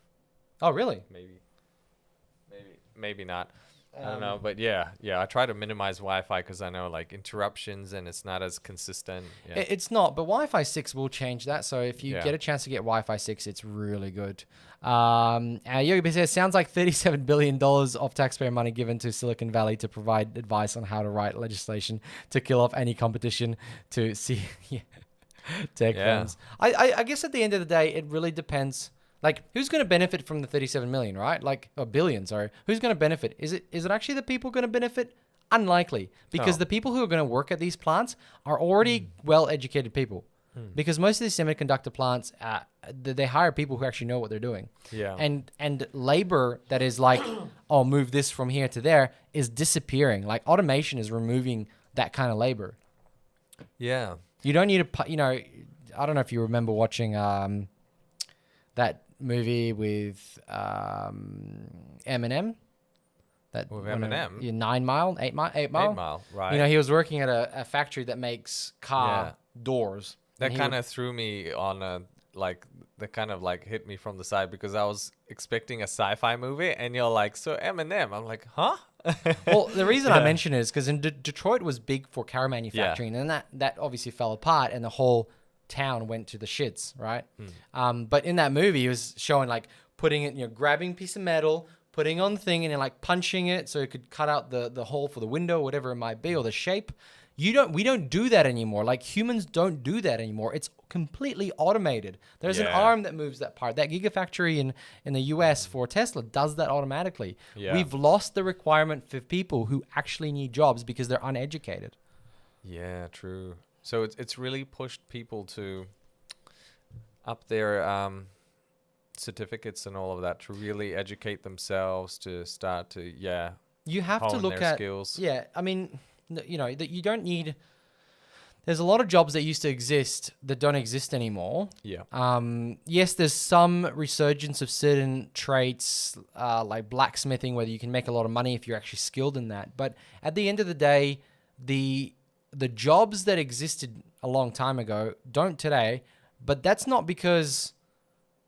S1: Oh, really?
S2: Maybe not. I don't know, but yeah, I try to minimize Wi-Fi because I know like interruptions and it's not as consistent. Yeah.
S1: It's not, but Wi-Fi 6 will change that. So if you
S2: Yeah.
S1: get a chance to get Wi-Fi 6, it's really good. Yogi B says, sounds like $37 billion of taxpayer money given to Silicon Valley to provide advice on how to write legislation to kill off any competition to see tech firms. I guess at the end of the day, it really depends. Like, who's going to benefit from the 37 million, right? Like, a billion, sorry. Who's going to benefit? Is it actually the people going to benefit? Unlikely. Because the people who are going to work at these plants are already well-educated people. Because most of these semiconductor plants, they hire people who actually know what they're doing.
S2: Yeah.
S1: And labor that is like, oh, move this from here to there is disappearing. Like, automation is removing that kind of labor.
S2: Yeah.
S1: You don't need I don't know if you remember watching that movie with Eminem.
S2: With Eminem?
S1: 9 Mile, 8 Mile.
S2: 8 Mile, right.
S1: He was working at a factory that makes car doors.
S2: That kind of threw me on that kind of like hit me from the side because I was expecting a sci-fi movie and you're like, so Eminem. I'm like, huh?
S1: Well, the reason I mention it is because in Detroit was big for car manufacturing, and that obviously fell apart, and the whole town went to the shits, right? But in that movie, he was showing like putting it, grabbing a piece of metal, putting on the thing, and then like punching it so it could cut out the hole for the window, whatever it might be, or the shape. We don't do that anymore. Like, humans don't do that anymore. It's completely automated. There's an arm that moves that part. That gigafactory in the US for Tesla does that automatically.
S2: Yeah.
S1: We've lost the requirement for people who actually need jobs because they're uneducated.
S2: Yeah, true. So it's really pushed people to up their certificates and all of that to really educate themselves, to start to
S1: You have to
S2: hone
S1: look
S2: their
S1: at
S2: skills.
S1: Yeah, I mean, that you don't need. There's a lot of jobs that used to exist that don't exist anymore.
S2: Yeah.
S1: Yes, there's some resurgence of certain traits, like blacksmithing, where you can make a lot of money if you're actually skilled in that. But at the end of the day, the jobs that existed a long time ago don't today. But that's not because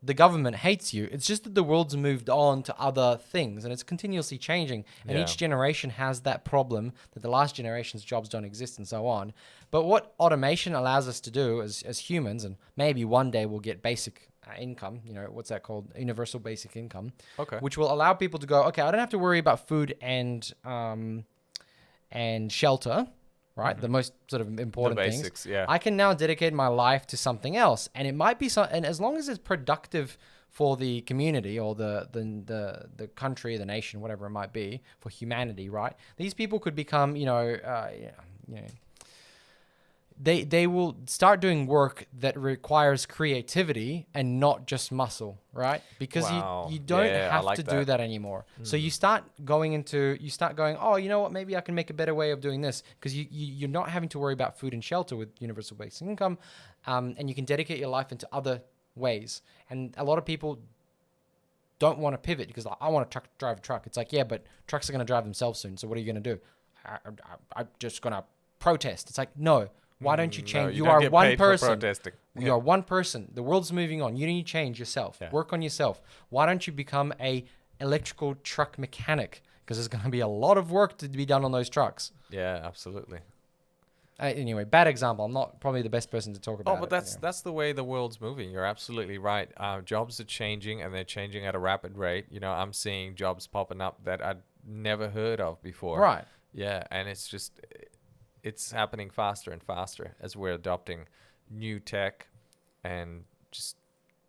S1: the government hates you. It's just that the world's moved on to other things, and it's continuously changing. And each generation has that problem that the last generation's jobs don't exist, and so on. But what automation allows us to do as humans, and maybe one day we'll get basic income, what's that called? Universal basic income.
S2: Okay.
S1: Which will allow people to go, okay, I don't have to worry about food and shelter. right? The most sort of important
S2: basics,
S1: things.
S2: yeah.
S1: I can now dedicate my life to something else, and it might be and as long as it's productive for the community or the country, the nation, whatever it might be, for humanity, right? These people could become, they will start doing work that requires creativity and not just muscle, right? Because
S2: Wow.
S1: you don't
S2: Yeah, I
S1: have
S2: like
S1: to do
S2: that.
S1: that anymore. So you start going, oh, you know what? Maybe I can make a better way of doing this, because you're not having to worry about food and shelter with universal basic income, and you can dedicate your life into other ways. And a lot of people don't want to pivot because, like, I want to drive a truck. It's like, yeah, but trucks are going to drive themselves soon. So what are you going to do? I'm just going to protest. It's like, no. Why don't you change?
S2: you
S1: You
S2: don't
S1: are
S2: get
S1: one
S2: paid for
S1: person.
S2: protesting.
S1: You are one person. The world's moving on. You need to change yourself.
S2: Yeah.
S1: Work on yourself. Why don't you become a electrical truck mechanic? Because there's going to be a lot of work to be done on those trucks.
S2: Yeah, absolutely.
S1: Anyway, bad example. I'm not probably the best person to talk about.
S2: Oh, but that's the way the world's moving. You're absolutely right. Jobs are changing, and they're changing at a rapid rate. I'm seeing jobs popping up that I'd never heard of before.
S1: Right.
S2: Yeah, and it's happening faster and faster as we're adopting new tech, and just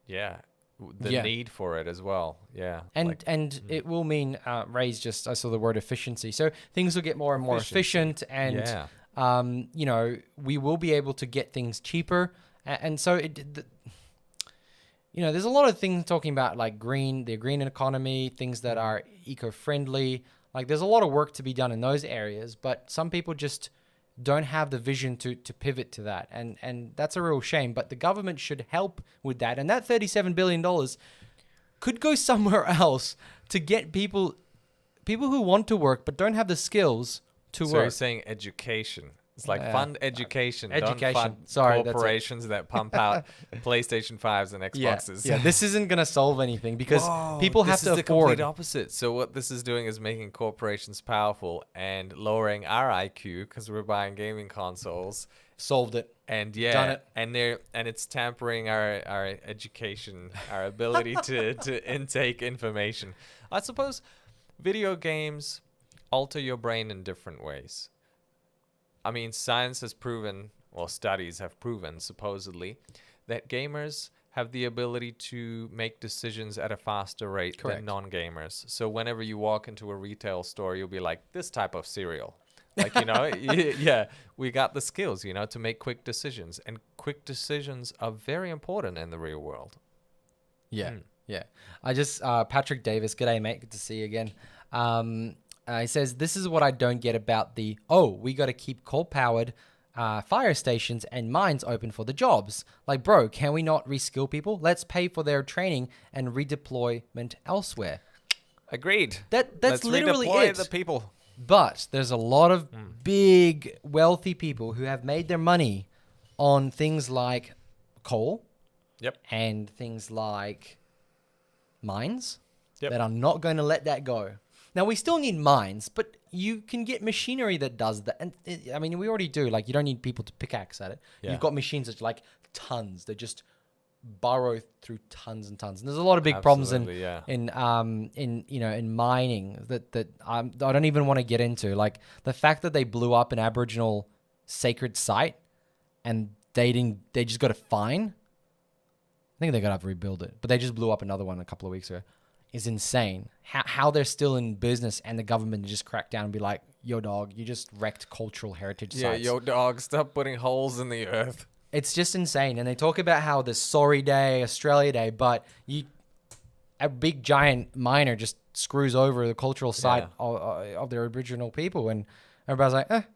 S2: the need for it as well. Yeah,
S1: and it will mean I saw the word efficiency. So things will get more and more efficient, and
S2: yeah.
S1: We will be able to get things cheaper, and so there's a lot of things talking about, like the green economy, things that are eco-friendly. Like, there's a lot of work to be done in those areas, but some people just don't have the vision to pivot to that, and that's a real shame. But the government should help with that, and that $37 billion could go somewhere else to get people who want to work but don't have the skills to
S2: So
S1: work.
S2: you're saying education. It's like fund education.
S1: Education.
S2: Don't fund
S1: Sorry, that's it.
S2: corporations that pump out PlayStation 5s and Xboxes.
S1: Yeah, this isn't going to solve anything because
S2: Whoa,
S1: people have
S2: this
S1: to
S2: is the
S1: afford.
S2: complete opposite. So what this is doing is making corporations powerful and lowering our IQ because we're buying gaming consoles.
S1: Solved it.
S2: And
S1: Done it.
S2: and it's tampering our education, our ability to intake information. I suppose video games alter your brain in different ways. I mean, science has proven, well, studies have proven, supposedly, that gamers have the ability to make decisions at a faster rate than non-gamers. So whenever you walk into a retail store, you'll be like, this type of cereal. Like, yeah, we got the skills, to make quick decisions. And quick decisions are very important in the real world.
S1: Yeah, yeah. I just, Patrick Davis, g'day, mate. Good to see you again. He says, this is what I don't get about we got to keep coal-powered fire stations and mines open for the jobs. Like, bro, can we not reskill people? Let's pay for their training and redeployment elsewhere.
S2: Agreed.
S1: That's
S2: Let's
S1: literally
S2: redeploy
S1: it.
S2: the people.
S1: But there's a lot of big, wealthy people who have made their money on things like coal.
S2: Yep.
S1: And things like mines.
S2: Yep.
S1: That are not going to let that go. Now, we still need mines, but you can get machinery that does that. And I mean, we already do. Like, you don't need people to pickaxe at it.
S2: Yeah.
S1: You've got machines that like tons. They just burrow through tons and tons. And there's a lot of big problems in mining that I don't even want to get into. Like, the fact that they blew up an Aboriginal sacred site and they just got a fine. I think they got to rebuild it, but they just blew up another one a couple of weeks ago. Is insane. How they're still in business and the government just crack down and be like, yo, dog, you just wrecked cultural heritage sites.
S2: Yeah, yo, dog, stop putting holes in the earth.
S1: It's just insane. And they talk about how there's Sorry Day, Australia Day, but a big giant miner just screws over the cultural site of their Aboriginal people. And everybody's like,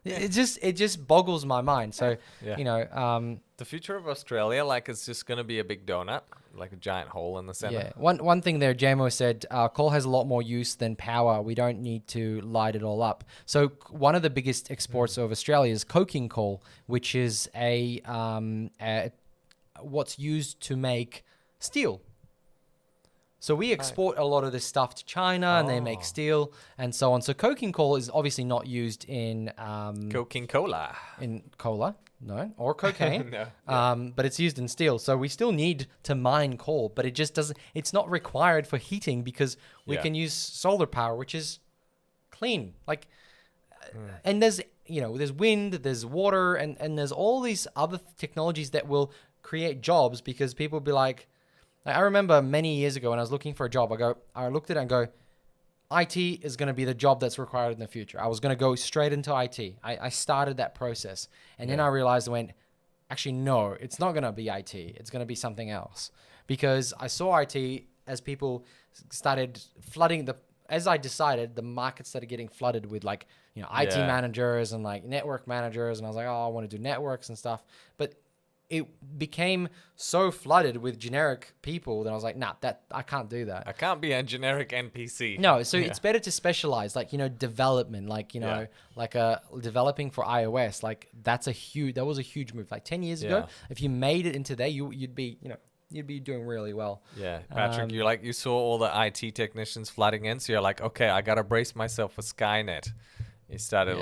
S1: It just boggles my mind. So,
S2: the future of Australia, like, it's just going to be a big donut, like a giant hole in the center.
S1: Yeah. One thing there, JMO said, coal has a lot more use than power. We don't need to light it all up. So one of the biggest exports of Australia is coking coal, which is what's used to make steel. So we export a lot of this stuff to China, and they make steel and so on. So coking coal is obviously not used in
S2: Coking cola.
S1: In cola, no, or cocaine.
S2: No.
S1: But it's used in steel. So we still need to mine coal, but it just doesn't. It's not required for heating because we can use solar power, which is clean. Like, and there's there's wind, there's water, and there's all these other technologies that will create jobs because people will be like, I remember many years ago when I was looking for a job, I looked at it and go, IT is going to be the job that's required in the future. I was going to go straight into IT. I started that process. And then I realized actually, no, it's not going to be IT. It's going to be something else. Because I saw IT as people started flooding as I decided, the market started getting flooded with IT managers and like network managers. And I was like, oh, I want to do networks and stuff. But it became so flooded with generic people that I was like, nah, I can't do that.
S2: I can't be a generic NPC.
S1: No, so it's better to specialize, like, development, like, developing for iOS. Like that was a huge move. Like 10 years ago, if you made it into there, you'd be doing really well.
S2: Yeah, Patrick, you saw all the IT technicians flooding in, so you're like, okay, I gotta brace myself for Skynet. You started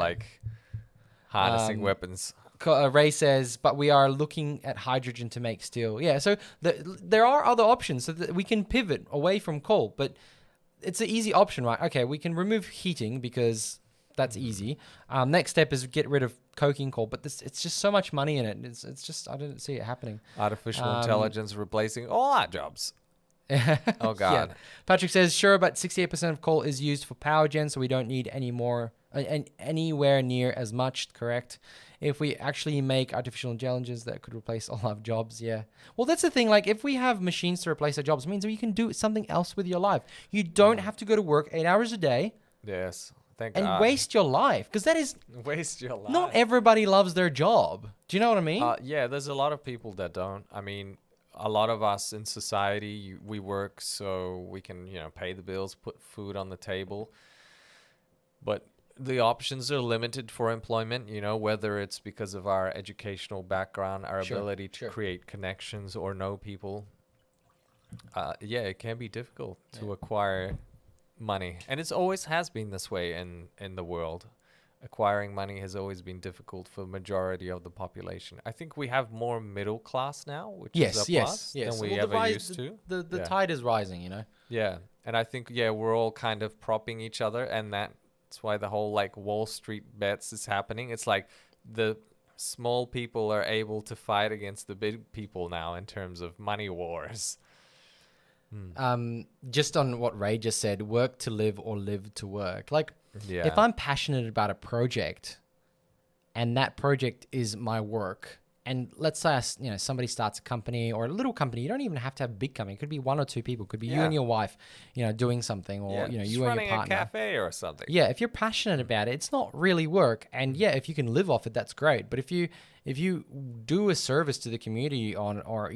S2: harnessing weapons.
S1: Ray says, but we are looking at hydrogen to make steel. Yeah, so there are other options so that we can pivot away from coal, but it's an easy option, right? Okay, we can remove heating because that's easy. Next step is get rid of coking coal, but it's just so much money in it. It's just, I don't see it happening.
S2: Artificial intelligence replacing all our jobs. Oh, God.
S1: Yeah. Patrick says, sure, but 68% of coal is used for power gen, so we don't need anywhere near as much, correct? If we actually make artificial intelligence that could replace all our jobs, yeah. Well, that's the thing. Like, if we have machines to replace our jobs, it means that you can do something else with your life. You don't have to go to work 8 hours a day.
S2: Yes. Thank
S1: and
S2: God.
S1: Waste your life, because that is
S2: waste your life.
S1: Not everybody loves their job. Do you know what I mean?
S2: Yeah, there's a lot of people that don't. I mean, a lot of us in society, we work so we can, pay the bills, put food on the table. But the options are limited for employment, whether it's because of our educational background, our ability to create connections or know people. It can be difficult to acquire money. And it always has been this way in the world. Acquiring money has always been difficult for the majority of the population. I think we have more middle class now, which is a plus than we ever used to.
S1: The tide is rising,
S2: Yeah. And I think, we're all kind of propping each other, and that's why the whole Wall Street bets is happening. It's like the small people are able to fight against the big people now in terms of money wars.
S1: Just on what Ray just said, work to live or live to work. Like, if I'm passionate about a project and that project is my work, and let's say, somebody starts a company or a little company, you don't even have to have a big company. It could be 1 or 2 people. It could be you and your wife, doing something, or, you and your partner.
S2: Running a cafe or something.
S1: Yeah, if you're passionate about it, it's not really work. And if you can live off it, that's great. But if you do a service to the community or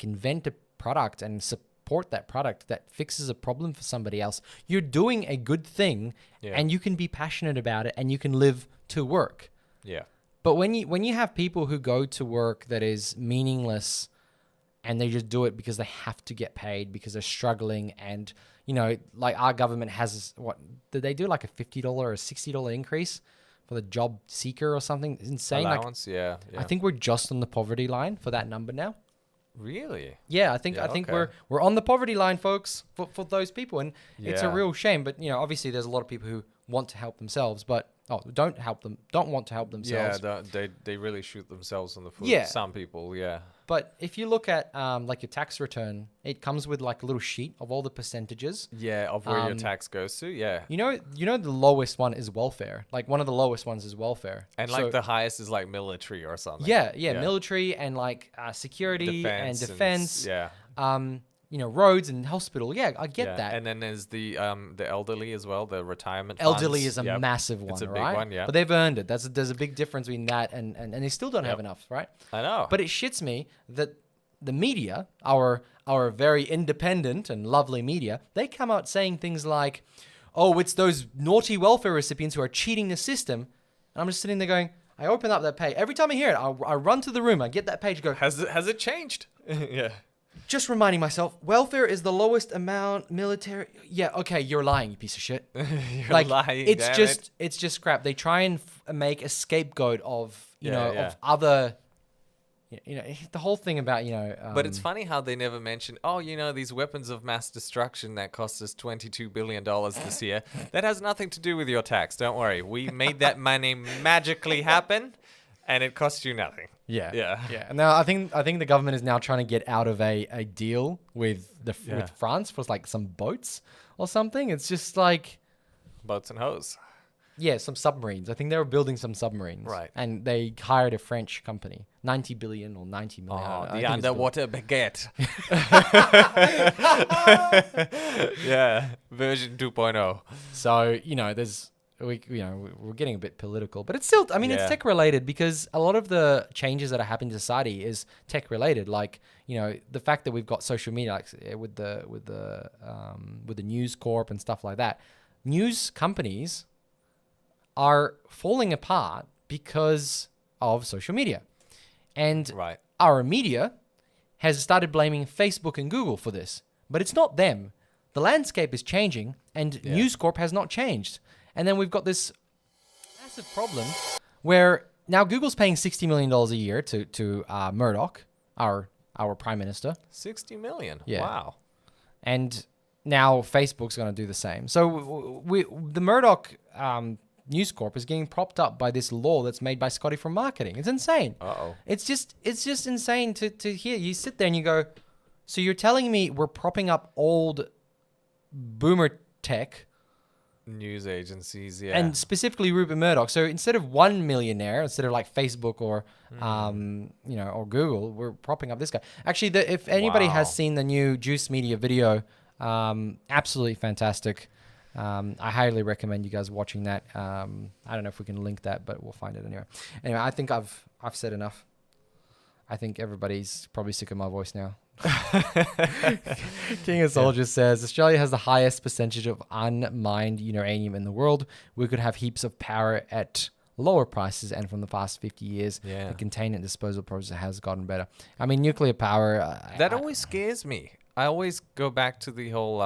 S1: invent a product and support that product that fixes a problem for somebody else, you're doing a good thing, and you can be passionate about it and you can live to work.
S2: Yeah.
S1: But when you have people who go to work that is meaningless and they just do it because they have to get paid because they're struggling, and like our government has, what did they do, like a $50 or $60 increase for the job seeker or something? It's insane.
S2: Allowance, yeah.
S1: I think we're just on the poverty line for that number now.
S2: Really?
S1: Yeah, I think we're on the poverty line, folks, for those people, and it's a real shame. But obviously, there's a lot of people who want to help themselves, but don't want to help themselves.
S2: Yeah, they really shoot themselves in the foot.
S1: Yeah.
S2: Some people, yeah.
S1: But if you look at your tax return, it comes with like a little sheet of all the percentages.
S2: Yeah, of where your tax goes to. Yeah.
S1: The lowest one is welfare. Like one of the lowest ones is welfare,
S2: and the highest is like military or something.
S1: Yeah, military and security and defense.
S2: Yeah.
S1: Roads and hospital. Yeah, I get that.
S2: And then there's the elderly as well, the retirement
S1: elderly
S2: funds.
S1: is a massive one,
S2: it's a
S1: right?
S2: big one, yeah.
S1: But they've earned it. There's a big difference between that and they still don't have enough, right?
S2: I know.
S1: But it shits me that the media, our very independent and lovely media, they come out saying things like, oh, it's those naughty welfare recipients who are cheating the system. And I'm just sitting there going, I open up that page. Every time I hear it, I run to the room, I get that page, go,
S2: Has it changed? Yeah.
S1: Just reminding myself, welfare is the lowest amount, military. Yeah, okay, you're lying, you piece of shit.
S2: You're lying.
S1: It's just crap. They try and make a scapegoat of of other the whole thing about
S2: But it's funny how they never mention, these weapons of mass destruction that cost us $22 billion this year. That has nothing to do with your tax. Don't worry. We made that money magically happen, and it cost you nothing.
S1: Yeah. And now I think the government is now trying to get out of a deal with with France for like some boats or something. It's just like
S2: Boats and hoes.
S1: yeah, some submarines. I think they were building some submarines.
S2: Right.
S1: And they hired a French company, 90 billion or 90 million.
S2: Oh,
S1: I
S2: the
S1: think it's
S2: underwater baguette. Yeah, version 2.0.
S1: So, we're getting a bit political, but it's still, I mean, it's
S2: Yeah.
S1: tech related because a lot of the changes that are happening in society is tech related. Like, the fact that we've got social media, like with the News Corp and stuff like that. News companies are falling apart because of social media. And
S2: Right.
S1: our media has started blaming Facebook and Google for this, but it's not them. The landscape is changing, and News Corp has not changed. And then we've got this massive problem where now Google's paying $60 million a year to Murdoch, our prime minister.
S2: 60 million.
S1: Yeah.
S2: Wow.
S1: And now Facebook's going to do the same. So the Murdoch News Corp is getting propped up by this law that's made by Scotty from marketing. It's insane.
S2: Uh-oh.
S1: It's just insane to hear. You sit there and you go, so you're telling me we're propping up old boomer tech
S2: News agencies, yeah.
S1: and specifically Rupert Murdoch. So instead of one millionaire, instead of like Facebook or or Google, we're propping up this guy. Actually, if anybody
S2: Wow.
S1: has seen the new Juice Media video, absolutely fantastic. I highly recommend you guys watching that. I don't know if we can link that, but we'll find it anyway. Anyway, I think I've said enough. I think everybody's probably sick of my voice now. King of Soldiers says Australia has the highest percentage of unmined uranium in the world. We could have heaps of power at lower prices, and from the past 50 years, the containment and disposal process has gotten better. I mean, nuclear power.
S2: That always scares me. I always go back to the whole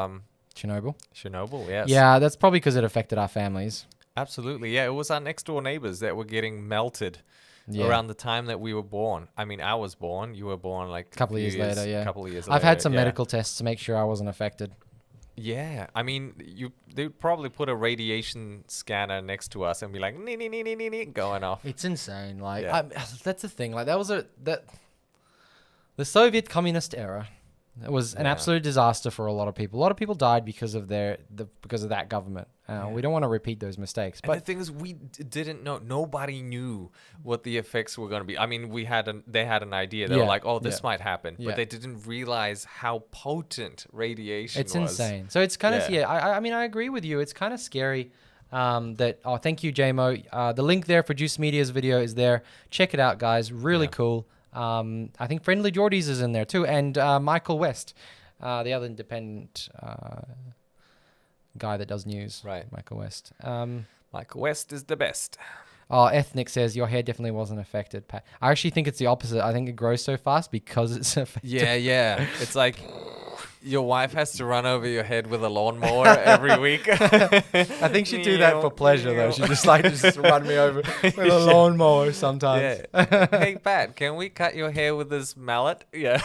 S2: Chernobyl, yes.
S1: Yeah, that's probably because it affected our families.
S2: Absolutely, yeah. It was our next door neighbors that were getting melted around the time that we were born. I mean, I was born. You were born like
S1: A couple of years later, yeah.
S2: Couple of years
S1: I've
S2: later,
S1: had some
S2: yeah.
S1: medical tests to make sure I wasn't affected.
S2: Yeah, I mean, they'd probably put a radiation scanner next to us and be like, nee, going off.
S1: It's insane. Like,
S2: Yeah.
S1: that's the thing. Like, that was the Soviet communist era. It was an absolute disaster for a lot of people. A lot of people died because of because of that government. We don't want to repeat those mistakes.
S2: And the
S1: But
S2: thing is, we didn't know. Nobody knew what the effects were going to be. I mean, they had an idea. They were like, "Oh, this might happen," but they didn't realize how potent radiation was.
S1: it's insane. So it's kind of I mean, I agree with you. It's kind of scary. Thank you, JMO. The link there for Juice Media's video is there. Check it out, guys. Really cool. I think Friendly Geordies is in there too, and Michael West, the other independent guy that does news.
S2: Right.
S1: Michael West.
S2: Michael West is the best.
S1: Oh, Ethnic says your hair definitely wasn't affected, Pat. I actually think it's the opposite. I think it grows so fast because it's affected.
S2: Yeah. It's like your wife has to run over your head with a lawnmower every week.
S1: I think she'd do that for pleasure, though. She'd just run me over with a lawnmower sometimes.
S2: Yeah. Hey, Pat, can we cut your hair with this mallet? Yeah.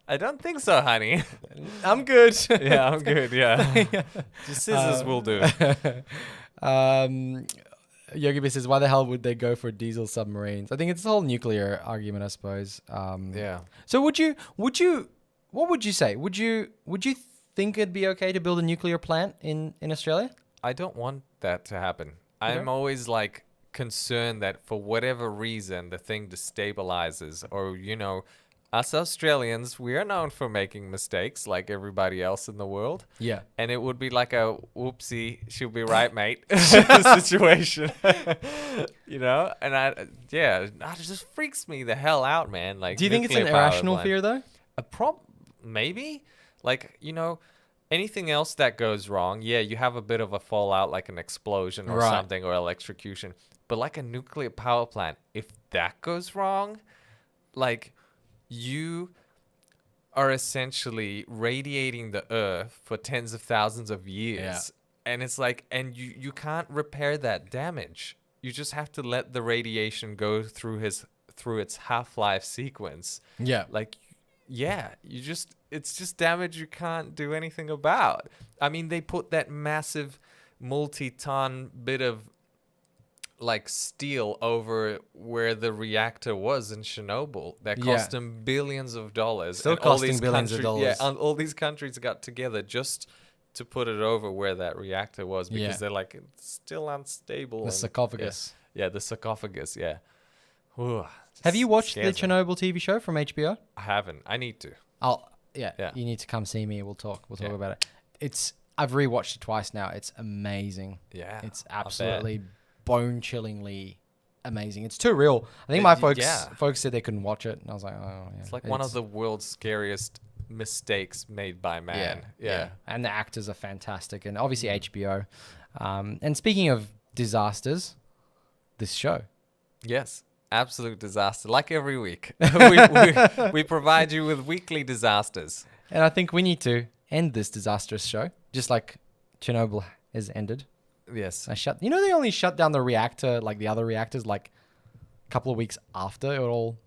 S2: I don't think so, honey.
S1: I'm good.
S2: Yeah, I'm good. Yeah. Just scissors will do.
S1: Yogi B says, why the hell would they go for diesel submarines? I think it's the whole nuclear argument, I suppose.
S2: Yeah.
S1: So what would you say? Would you think it'd be okay to build a nuclear plant in Australia?
S2: I don't want that to happen. I'm always like concerned that for whatever reason the thing destabilizes, or us Australians, we are known for making mistakes like everybody else in the world.
S1: Yeah.
S2: And it would be like a whoopsie, she'll be right, mate situation. And it just freaks me the hell out, man. Like,
S1: do you think it's an
S2: nuclear power
S1: irrational
S2: plant.
S1: fear though?
S2: Maybe. Like, anything else that goes wrong, you have a bit of a fallout, like an explosion or something, or electrocution. But like a nuclear power plant, if that goes wrong, like, you are essentially radiating the earth for tens of thousands of years.
S1: Yeah.
S2: And it's like, and you can't repair that damage. You just have to let the radiation go through through its half-life sequence.
S1: Yeah.
S2: Like, it's just damage you can't do anything about. I mean, they put that massive multi-ton bit of like steel over where the reactor was in Chernobyl. That cost them billions of dollars.
S1: Still
S2: and
S1: costing billions of dollars.
S2: Yeah, and all these countries got together just to put it over where that reactor was because they're like, it's still unstable.
S1: The sarcophagus.
S2: Yeah, the sarcophagus, yeah. Ooh,
S1: Have you watched the
S2: scares me.
S1: Chernobyl TV show from HBO?
S2: I haven't. I need to.
S1: Yeah. You need to come see me. We'll talk about it. I've rewatched it twice now. It's amazing.
S2: Yeah.
S1: It's absolutely bone-chillingly amazing. It's too real. I think my folks said they couldn't watch it, and I was like, oh yeah.
S2: It's like one of the world's scariest mistakes made by man. Yeah.
S1: And the actors are fantastic, and obviously HBO. And speaking of disasters, this show.
S2: Yes. Absolute disaster. Like every week. we provide you with weekly disasters.
S1: And I think we need to end this disastrous show, just like Chernobyl has ended.
S2: Yes.
S1: They only shut down the reactor, like the other reactors, like a couple of weeks after it all,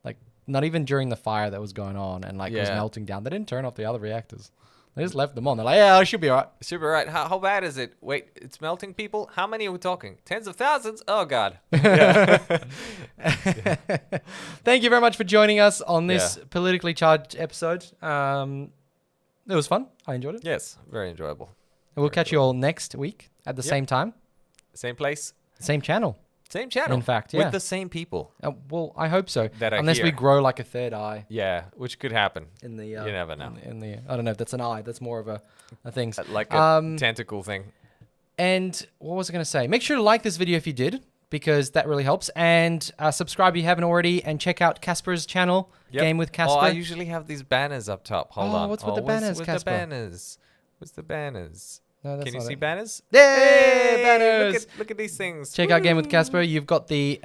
S1: like not even during the fire that was going on and like it was melting down. They didn't turn off the other reactors. They just left them on. They're like, yeah, it should be all right.
S2: It should be right. How bad is it? Wait, it's melting people? How many are we talking? Tens of thousands? Oh, God.
S1: Thank you very much for joining us on this politically charged episode. It was fun. I enjoyed it.
S2: Yes, very enjoyable.
S1: And we'll catch you all next week at the same time.
S2: Same place.
S1: Same channel.
S2: Same channel.
S1: In fact, yeah.
S2: With the same people.
S1: Well, I hope so.
S2: That are
S1: Unless we
S2: here.
S1: grow like a third eye.
S2: Yeah, which could happen.
S1: In the
S2: you never know.
S1: I don't know if that's an eye. That's more of a thing.
S2: Like a tentacle thing.
S1: And what was I going to say? Make sure to like this video if you did, because that really helps. And subscribe if you haven't already. And check out Casper's channel, Game with Casper.
S2: Oh, I usually have these banners up top. Hold on.
S1: What's with the banners,
S2: What's
S1: Casper?
S2: the banners? What's the banners?
S1: No, that's
S2: Can you
S1: not
S2: see
S1: it.
S2: banners?
S1: Yay, banners!
S2: Look at these things.
S1: Check out Game with Casper. You've got the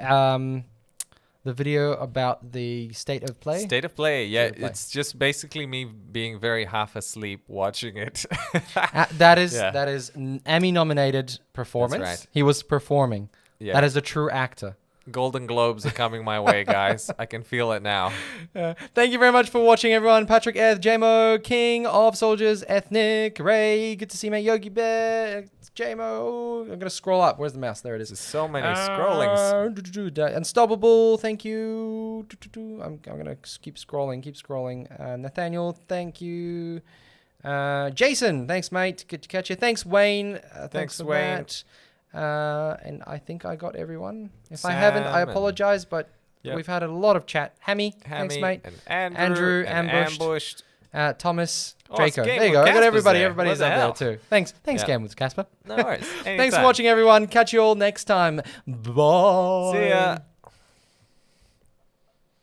S1: video about the state of play.
S2: State of play. Yeah,
S1: State of Play.
S2: it's just basically me being very half asleep watching it.
S1: That is an Emmy-nominated performance.
S2: That's right.
S1: He was performing.
S2: Yeah.
S1: That is a true actor.
S2: Golden Globes are coming my way, guys. I can feel it now.
S1: Thank you very much for watching, everyone. Patrick, Eth, JMO, King of Soldiers, Ethnic, Ray. Good to see you, mate. Yogi Bear, JMO. I'm going to scroll up. Where's the mouse? There it is.
S2: There's so many scrollings.
S1: Unstoppable. Thank you. I'm going to keep scrolling. Nathaniel, thank you. Jason, thanks, mate. Good to catch you. Thanks, Wayne. Thanks for
S2: Wayne.
S1: that. And I think I got everyone. If I haven't, I apologize, but we've had a lot of chat. Hammy, thanks, mate.
S2: And
S1: Andrew,
S2: and
S1: Ambushed. Thomas,
S2: it's
S1: Draco.
S2: Game
S1: There you
S2: with
S1: go. I got
S2: Casper's
S1: everybody.
S2: there.
S1: Everybody's
S2: What the
S1: up
S2: hell?
S1: there too. Thanks,
S2: Yeah.
S1: Game with Casper.
S2: No worries.
S1: Thanks for
S2: Anytime.
S1: watching, everyone. Catch you all next time. Bye.
S2: See ya.